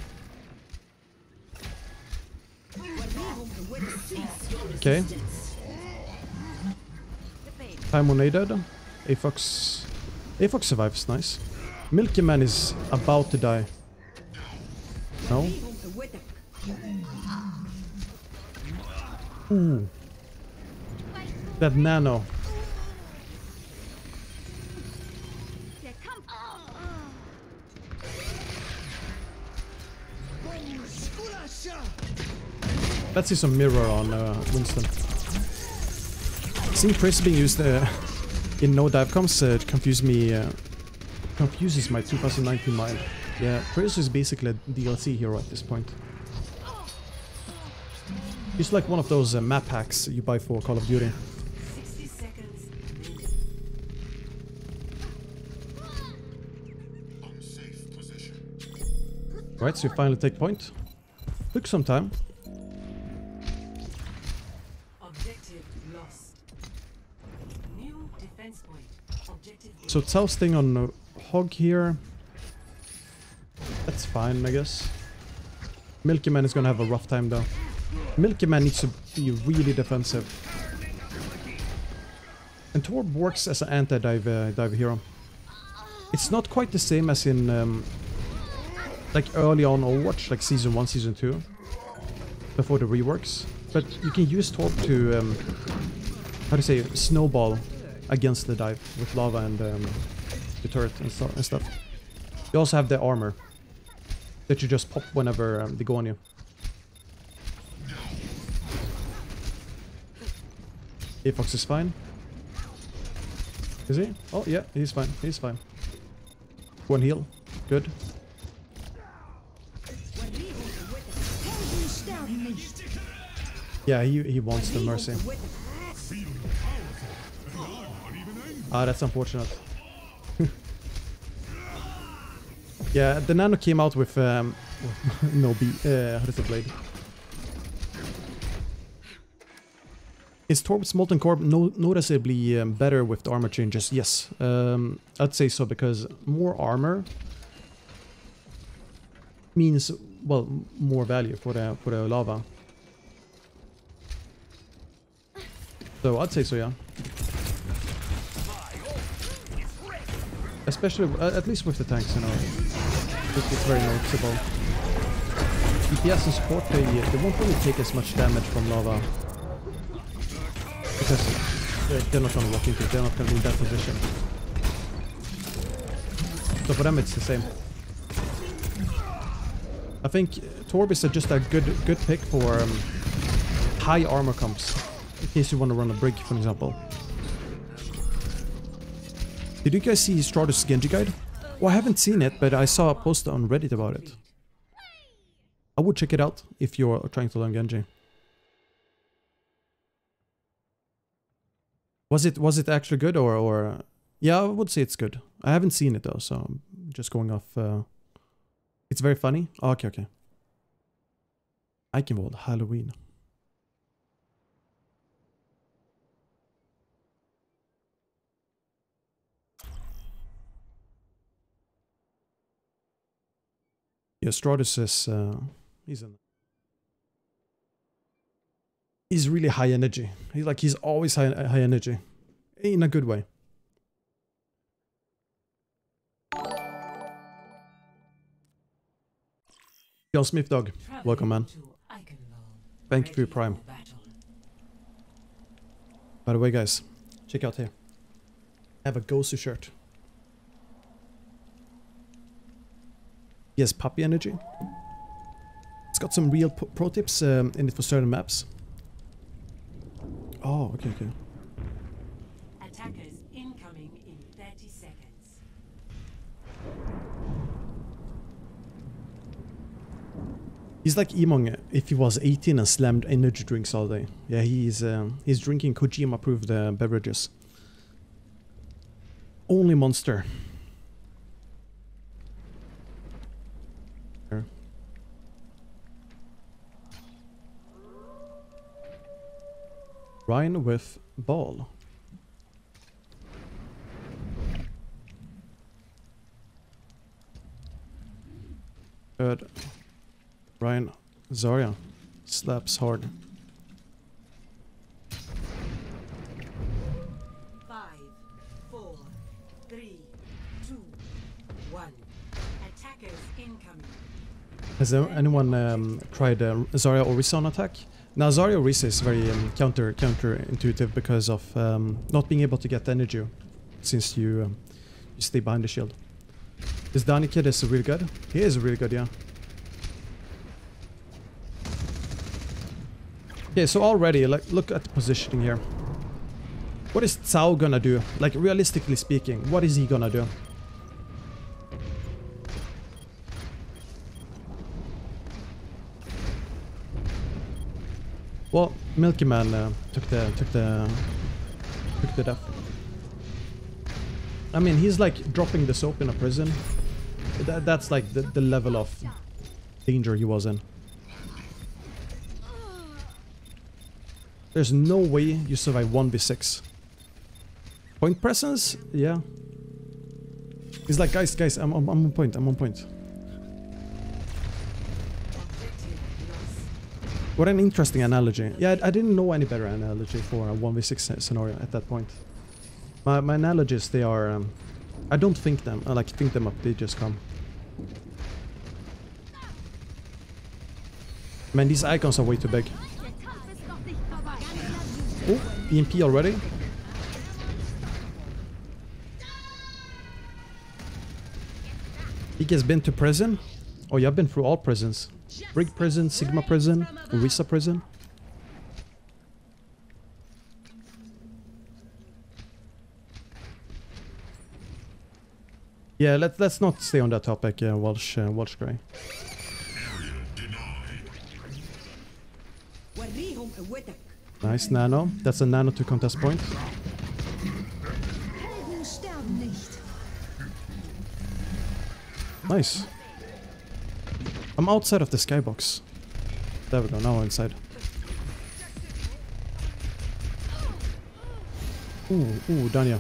Speaker 1: Okay. Timon dead. Aafox survives, nice. Milky Man is about to die. No? Ooh. That nano. Let's see some mirror on Winston. Seeing Chris being used in no dive comps confuses my 2019 mind. Yeah, Chris is basically a DLC hero at this point. He's like one of those map hacks you buy for Call of Duty.
Speaker 2: 60 seconds.
Speaker 3: Unsafe position.
Speaker 1: Right, so you finally take point. Took some time.
Speaker 2: Objective lost. New defense point. Objective.
Speaker 1: So Toasting on Hog here. That's fine, I guess. Milky Man is gonna have a rough time though. Milky Man needs to be really defensive. And Torb works as an anti-dive hero. It's not quite the same as in like early on Overwatch, like Season 1, Season 2, before the reworks. But you can use Torb to how do you say, snowball against the dive with lava and the turret and stuff. You also have the armor that you just pop whenever they go on you. Fox is fine. Is he? Oh yeah, he's fine. He's fine. One heal. Good. Yeah, he wants the mercy. Ah, that's unfortunate. Yeah, the Nano came out with no how does it blade? Is Torb's Molten Core noticeably better with the armor changes? Yes, I'd say so, because more armor means, well, more value for the lava. So I'd say so, yeah. Especially, at least with the tanks, you know, it's very noticeable. DPS and support, they won't really take as much damage from lava. Because they're not gonna walk into it, they're not gonna be in that position. So for them it's the same. I think Torb is just a good pick for high armor comps. In case you want to run a brig, for example. Did you guys see Stratus Genji guide? Well, I haven't seen it, but I saw a post on Reddit about it. I would check it out if you're trying to learn Genji. Was it actually good or yeah, I would say it's good. I haven't seen it though, so I'm just going off. It's very funny. Oh, okay. Eichenwald Halloween. Yeah, Stratus is he's really high energy. He's always high energy, in a good way. John Smith Dog, welcome man. Thank you for your prime. By the way, guys, check out here. I have a Gosu shirt. He has puppy energy. It's got some real pro tips in it for certain maps. Oh, okay.
Speaker 2: Attackers incoming in 30 seconds.
Speaker 1: He's like Emong if he was 18 and slammed energy drinks all day. Yeah, he's drinking Kojima-approved beverages. Only Monster. Here. Rein with ball. Good. Rein Zarya slaps hard.
Speaker 2: 5, 4, 3, 2, 1. Attackers incoming.
Speaker 1: Has anyone tried Zarya Orisa on attack? Now Zarya Orisa is very counterintuitive because of not being able to get energy since you stay behind the shield. This Danny kid is really good. He is really good, yeah. Okay, so already, like, look at the positioning here. What is Cao gonna do? Like, realistically speaking, what is he gonna do? Well, Milky Man took the death. I mean, he's like dropping the soap in a prison. That's like the level of danger he was in. There's no way you survive 1v6. Point presence? Yeah. He's like, guys, I'm on point, I'm on point. What an interesting analogy. Yeah, I didn't know any better analogy for a 1v6 scenario at that point. My analogies, they are... I don't think them. I like think them up, they just come. Man, these icons are way too big. Oh, EMP already. He has been to prison. Oh, yeah, I've been through all prisons. Brig prison, Sigma prison, Orisa prison. Yeah, let's not stay on that topic, Walsh Grey. Nice nano. That's a nano to contest point. Nice. I'm outside of the skybox. There we go, now I'm inside. Ooh, Danya.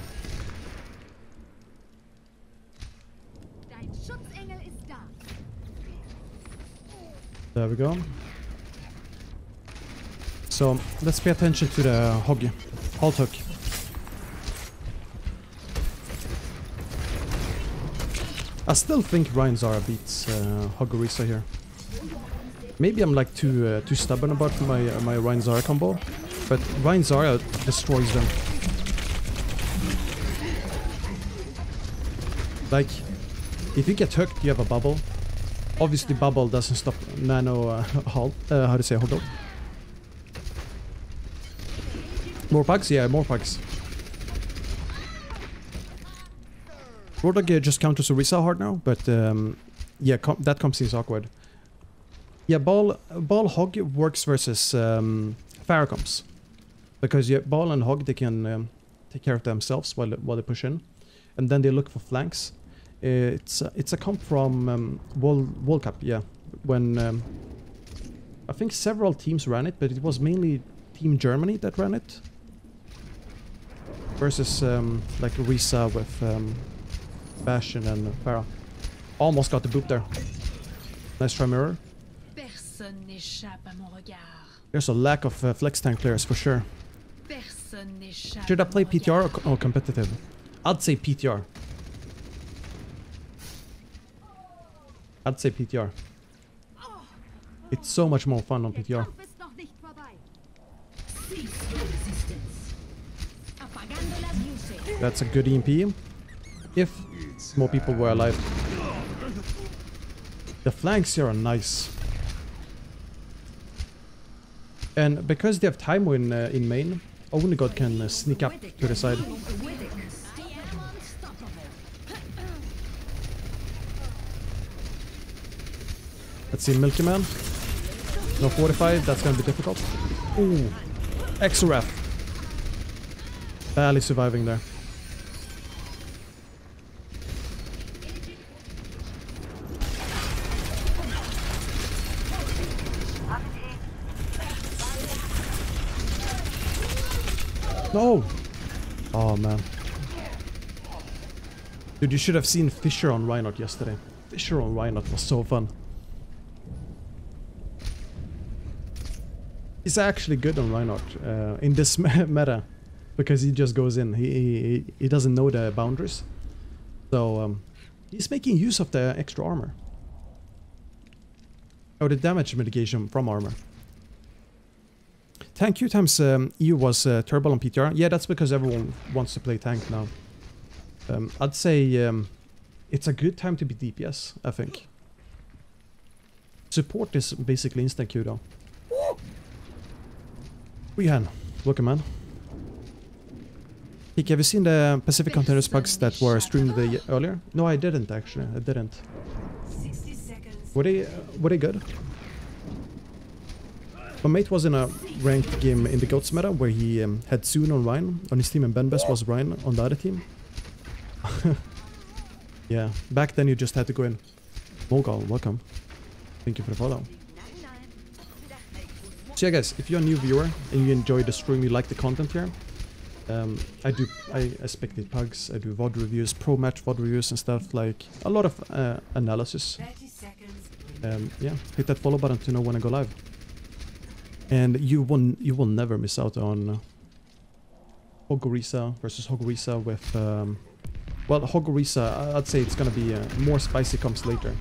Speaker 1: There we go. So, let's pay attention to the hog. Halt hook. I still think Rein Zara beats Hog Orisa here. Maybe I'm like too stubborn about my Rein Zara combo, but Rein Zara destroys them. Like, if you get hooked, you have a bubble. Obviously, bubble doesn't stop nano halt. How to say hold up? More pugs? Yeah, more pugs. Roadhog just counters Orisa hard now, but yeah, that comp seems awkward. Yeah, ball hog works versus Pharah comps, because yeah, ball and hog they can take care of themselves while they push in, and then they look for flanks. It's a comp from World Cup, yeah, when I think several teams ran it, but it was mainly Team Germany that ran it versus like Orisa with Bastion and Pharah. Almost got the boop there. Nice try, mirror.
Speaker 4: Personne n'échappe à mon regard.
Speaker 1: There's a lack of flex tank players for sure.
Speaker 4: Personne n'échappe.
Speaker 1: Should I play PTR or competitive? I'd say PTR. I'd say PTR. It's so much more fun on PTR. That's a good EMP. If more people were alive. The flanks here are nice. And because they have time in main, only God can sneak up to the side. Let's see, Milky Man. No 45, that's gonna be difficult. Ooh, X-Ref. Barely surviving there. No! Oh man. Dude, you should have seen Fisher on Reinhardt yesterday. Fisher on Reinhardt was so fun. He's actually good on Reinhardt in this meta, because he just goes in. He doesn't know the boundaries, so he's making use of the extra armor or the damage mitigation from armor. Tank Q times EU was turbo on PTR. Yeah, that's because everyone wants to play tank now. I'd say it's a good time to be DPS, I think. Support is basically instant Q though. Rehan, welcome man. Hey, have you seen the Pacific Continuous Pugs that were streamed earlier? No, I didn't actually. I didn't.
Speaker 2: 60 seconds.
Speaker 1: Were they good? My mate was in a ranked game in the Goats meta where he had Soon on Rein on his team and Benbest was Rein on the other team. Yeah, back then you just had to go in. Mogal, welcome. Thank you for the follow. So yeah guys, if you're a new viewer and you enjoy the stream, you like the content here, I spectate pugs, I do VOD reviews, pro match VOD reviews and stuff, like a lot of analysis.
Speaker 2: 30 seconds.
Speaker 1: Yeah, hit that follow button to know when I go live. And you will never miss out on Hog Orisa versus Hog Orisa with well, Hog Orisa, I'd say it's gonna be more spicy comes later.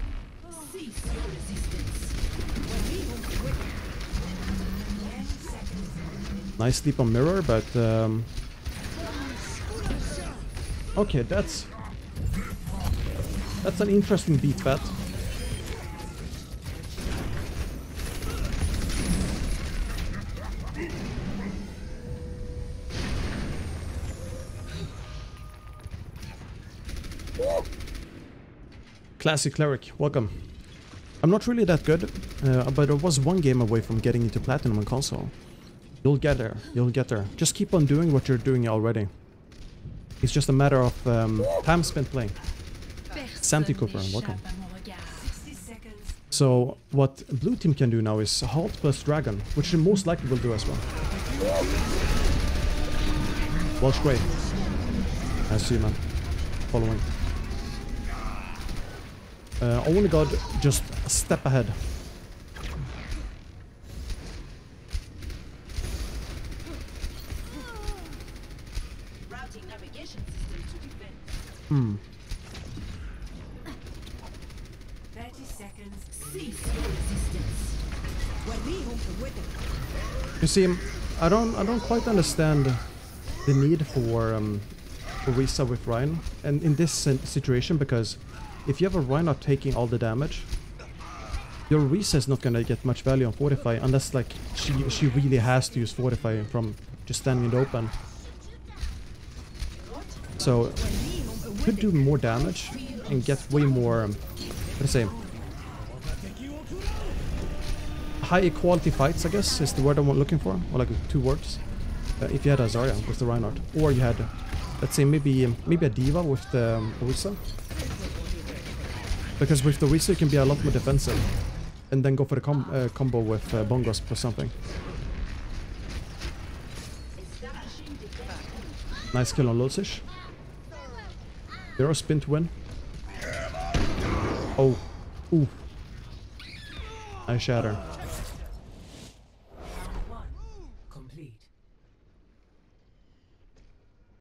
Speaker 1: Nice sleep on mirror, but okay, that's an interesting beat bet. Classic Cleric, welcome. I'm not really that good, but I was one game away from getting into Platinum on console. You'll get there, you'll get there. Just keep on doing what you're doing already. It's just a matter of time spent playing. Santi Cooper, welcome. So what blue team can do now is halt plus dragon, which they most likely will do as well. Welsh great. I see, man. Following. Only God just a step ahead.
Speaker 2: Routing navigation system to defend. 30 seconds. Cease your resistance.
Speaker 1: You see, I don't quite understand the need for Orisa with Rein and in this situation, because if you have a Rein not taking all the damage, your Orisa is not gonna get much value on Fortify unless like she really has to use Fortify from just standing in the open. So could do more damage and get way more let's say high quality fights, I guess is the word I'm looking for, or like 2 words. If you had a Zarya with the Reinhardt, or you had, let's say maybe a Diva with the Orisa. Because with the Orisa you can be a lot more defensive, and then go for the combo with Bongos or something. Nice kill on Lulsish. Zero spin to win. Oh, ooh. Nice shatter.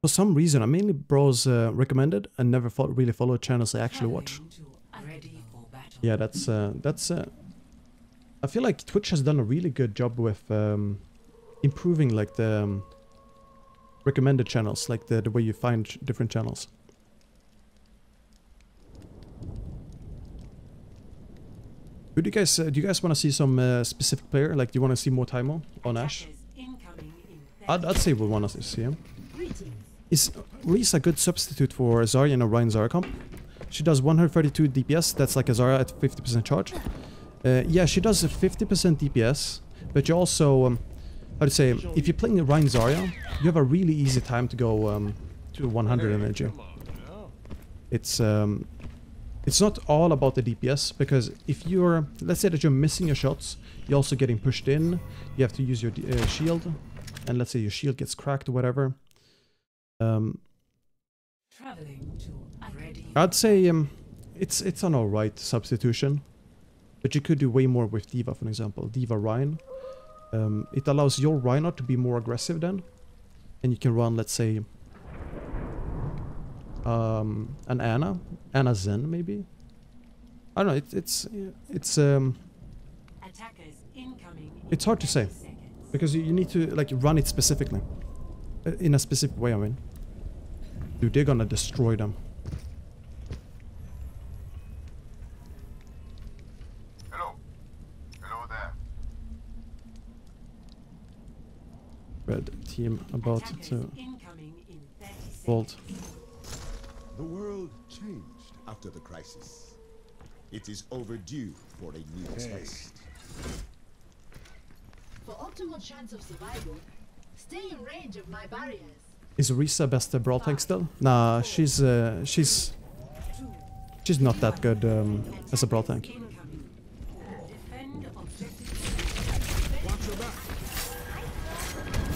Speaker 1: For some reason, I mainly browse recommended and never really follow channels I actually watch. Yeah, that's. I feel like Twitch has done a really good job with improving like the recommended channels, like the way you find different channels. Who do you guys want to see some specific player? Like, do you want to see more Taimo on Ashe? I'd say we want to see him. Is Orisa a good substitute for Zarya in a Rein Zarya comp? She does 132 DPS, that's like a Zarya at 50% charge. Yeah, she does a 50% DPS, but you also, how to say, if you're playing a Rein Zarya, you have a really easy time to go to 100 energy. It's not all about the DPS, because if you're, let's say that you're missing your shots, you're also getting pushed in, you have to use your shield, and let's say your shield gets cracked or whatever. I'd say it's an alright substitution, but you could do way more with Diva, for example. Diva Rein. It allows your Reinhardt to be more aggressive then, and you can run, let's say, an Anna Zen maybe. I don't know. It's hard to say, because you need to like run it specifically, in a specific way. I mean. Dude, they're gonna destroy them.
Speaker 3: Hello. Hello there.
Speaker 1: Red team about to vault.
Speaker 5: The world changed after the crisis. It is overdue for a new test.
Speaker 2: For optimal chance of survival, stay in range of my barriers.
Speaker 1: Is Orisa best brawl tank still? Nah, she's not that good as a brawl tank.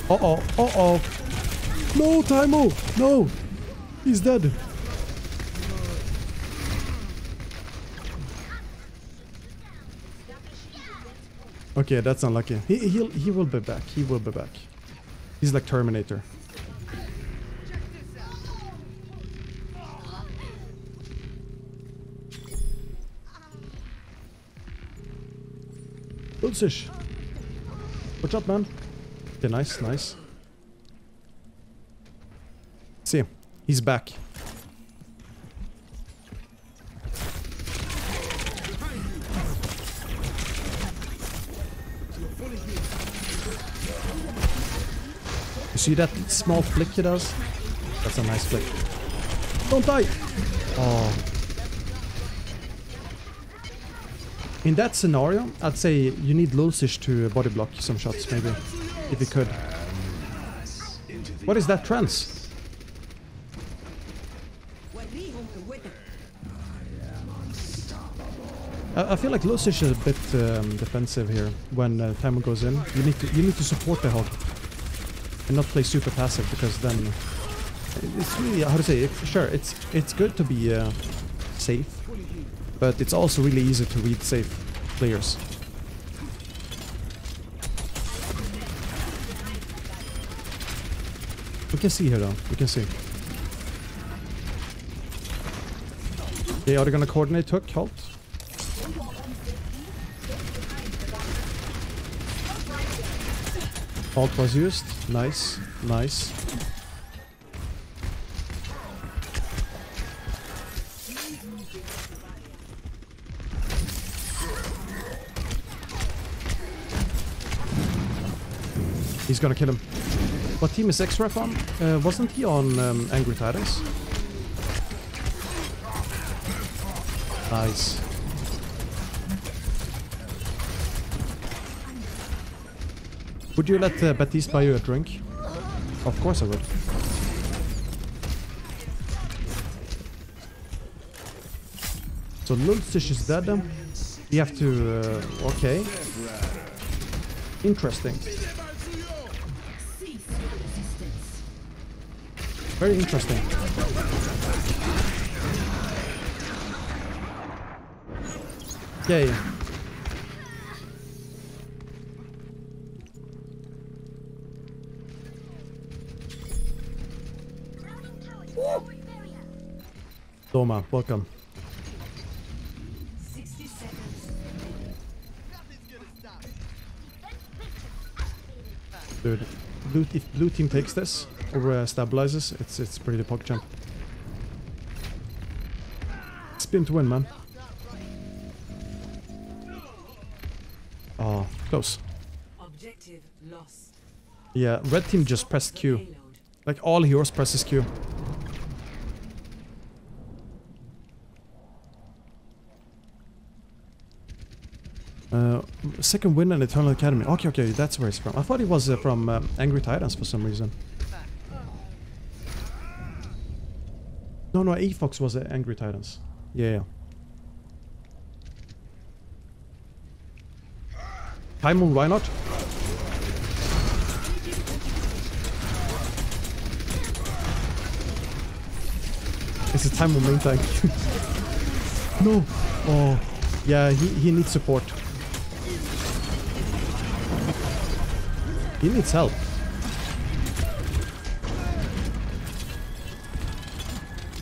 Speaker 1: Uh-oh, uh-oh. No, Taimo! No! He's dead. Okay, that's unlucky. He will be back. He will be back. He's like Terminator. Ulsish. Watch out, man. Okay, nice, nice. See, he's back. You see that small flick he does? That's a nice flick. Don't die! Oh. In that scenario, I'd say you need Lulzish to body block some shots, maybe. If you could. What is that trance? I feel like Lulzish is a bit defensive here when Timo goes in. You need to support the hog and not play super passive, because then it's really, how to say, sure, it's good to be safe, but it's also really easy to read safe players. We can see here though, we can see. Okay, are they gonna coordinate hook? Halt. Halt was used. Nice, nice. He's gonna kill him. What team is X-Ref on? Wasn't he on Angry Titans? Nice. Would you let Baptiste buy you a drink? Of course I would. So Lulzish is dead. You have to... okay. Interesting. Very interesting. Yay. Doma, welcome.
Speaker 2: 60 seconds.
Speaker 1: Dude, if blue team takes this or stabilizes, it's pretty pog champ. Spin to win, man. Oh, close.
Speaker 2: Objective lost.
Speaker 1: Yeah, red team just pressed Q.
Speaker 2: Payload.
Speaker 1: Like all heroes presses Q. Second win in Eternal Academy. Okay, okay, that's where it's from. I thought he was from Angry Titans for some reason. No, no, E-Fox was Angry Titans. Yeah, yeah. Timo, why not? It's a Timo main tank. No! Oh, yeah, he needs support. He needs help.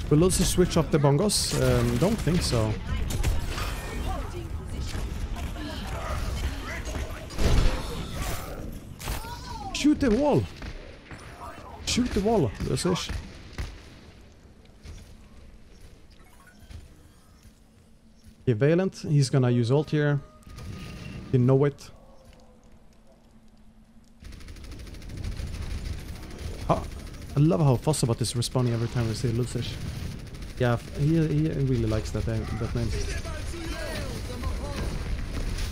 Speaker 1: Will also switch up the bongos? Don't think so. Shoot the wall! Shoot the wall, Lulzish. Okay, Valent, he's gonna use ult here. You know it. I love how Fossabot is responding every time we see Lulzish. Yeah, he really likes that name.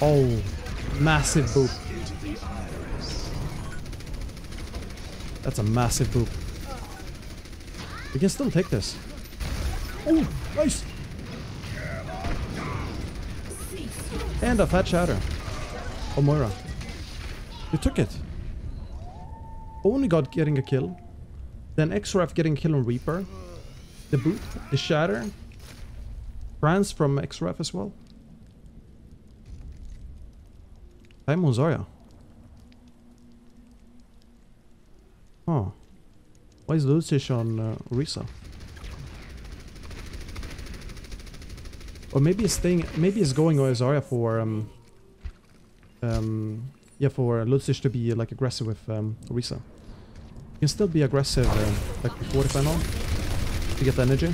Speaker 1: Oh, massive boop. That's a massive boop. We can still take this. Oh, nice! And a fat shatter. Oh, Moira. You took it. Only God getting a kill. Then X-Ref getting a kill on Reaper. The boot, the shatter. France from X-Ref as well. I'm on Zarya. Oh. Why is Lulzish on Orisa? Or maybe he's staying. Maybe he's going on Zarya for Yeah, for Lucic to be like aggressive with Orisa. You can still be aggressive like before the final to get the energy.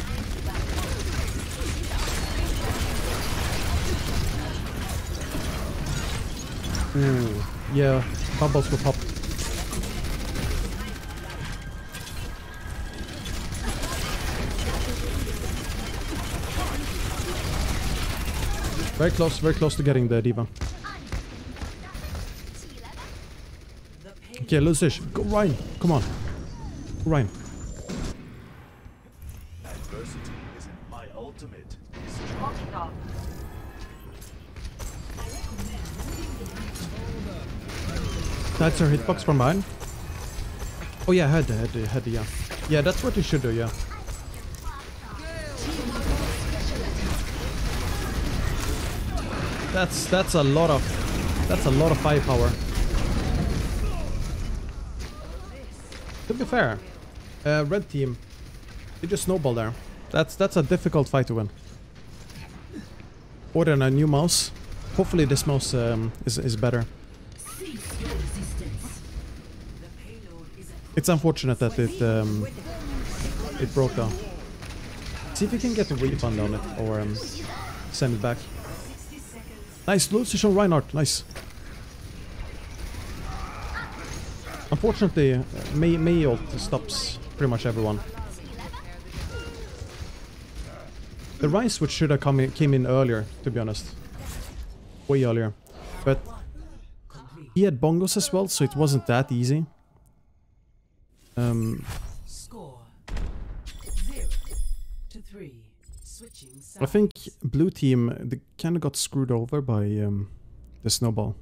Speaker 1: Ooh, yeah, bubbles will pop. Very close to getting the Diva. Okay, Lucic, go Rein, come on. Go Rein.
Speaker 6: Adversity isn't my ultimate.
Speaker 1: That's our hitbox from mine. Oh yeah, head, yeah. Yeah, that's what you should do, yeah. That's a lot of firepower. To be fair, red team, they just snowball there. That's a difficult fight to win. Order a new mouse. Hopefully this mouse is better. It's unfortunate that it broke down. See if you can get a refund on it or send it back. Nice, Lucic on Reinhardt, nice. Unfortunately, Mei ult stops pretty much everyone. The Rein switch should have came in earlier, to be honest. Way earlier. But he had bongos as well, so it wasn't that easy.
Speaker 2: Score 0-3. Switching
Speaker 1: I think blue team, they kind of got screwed over by the snowball.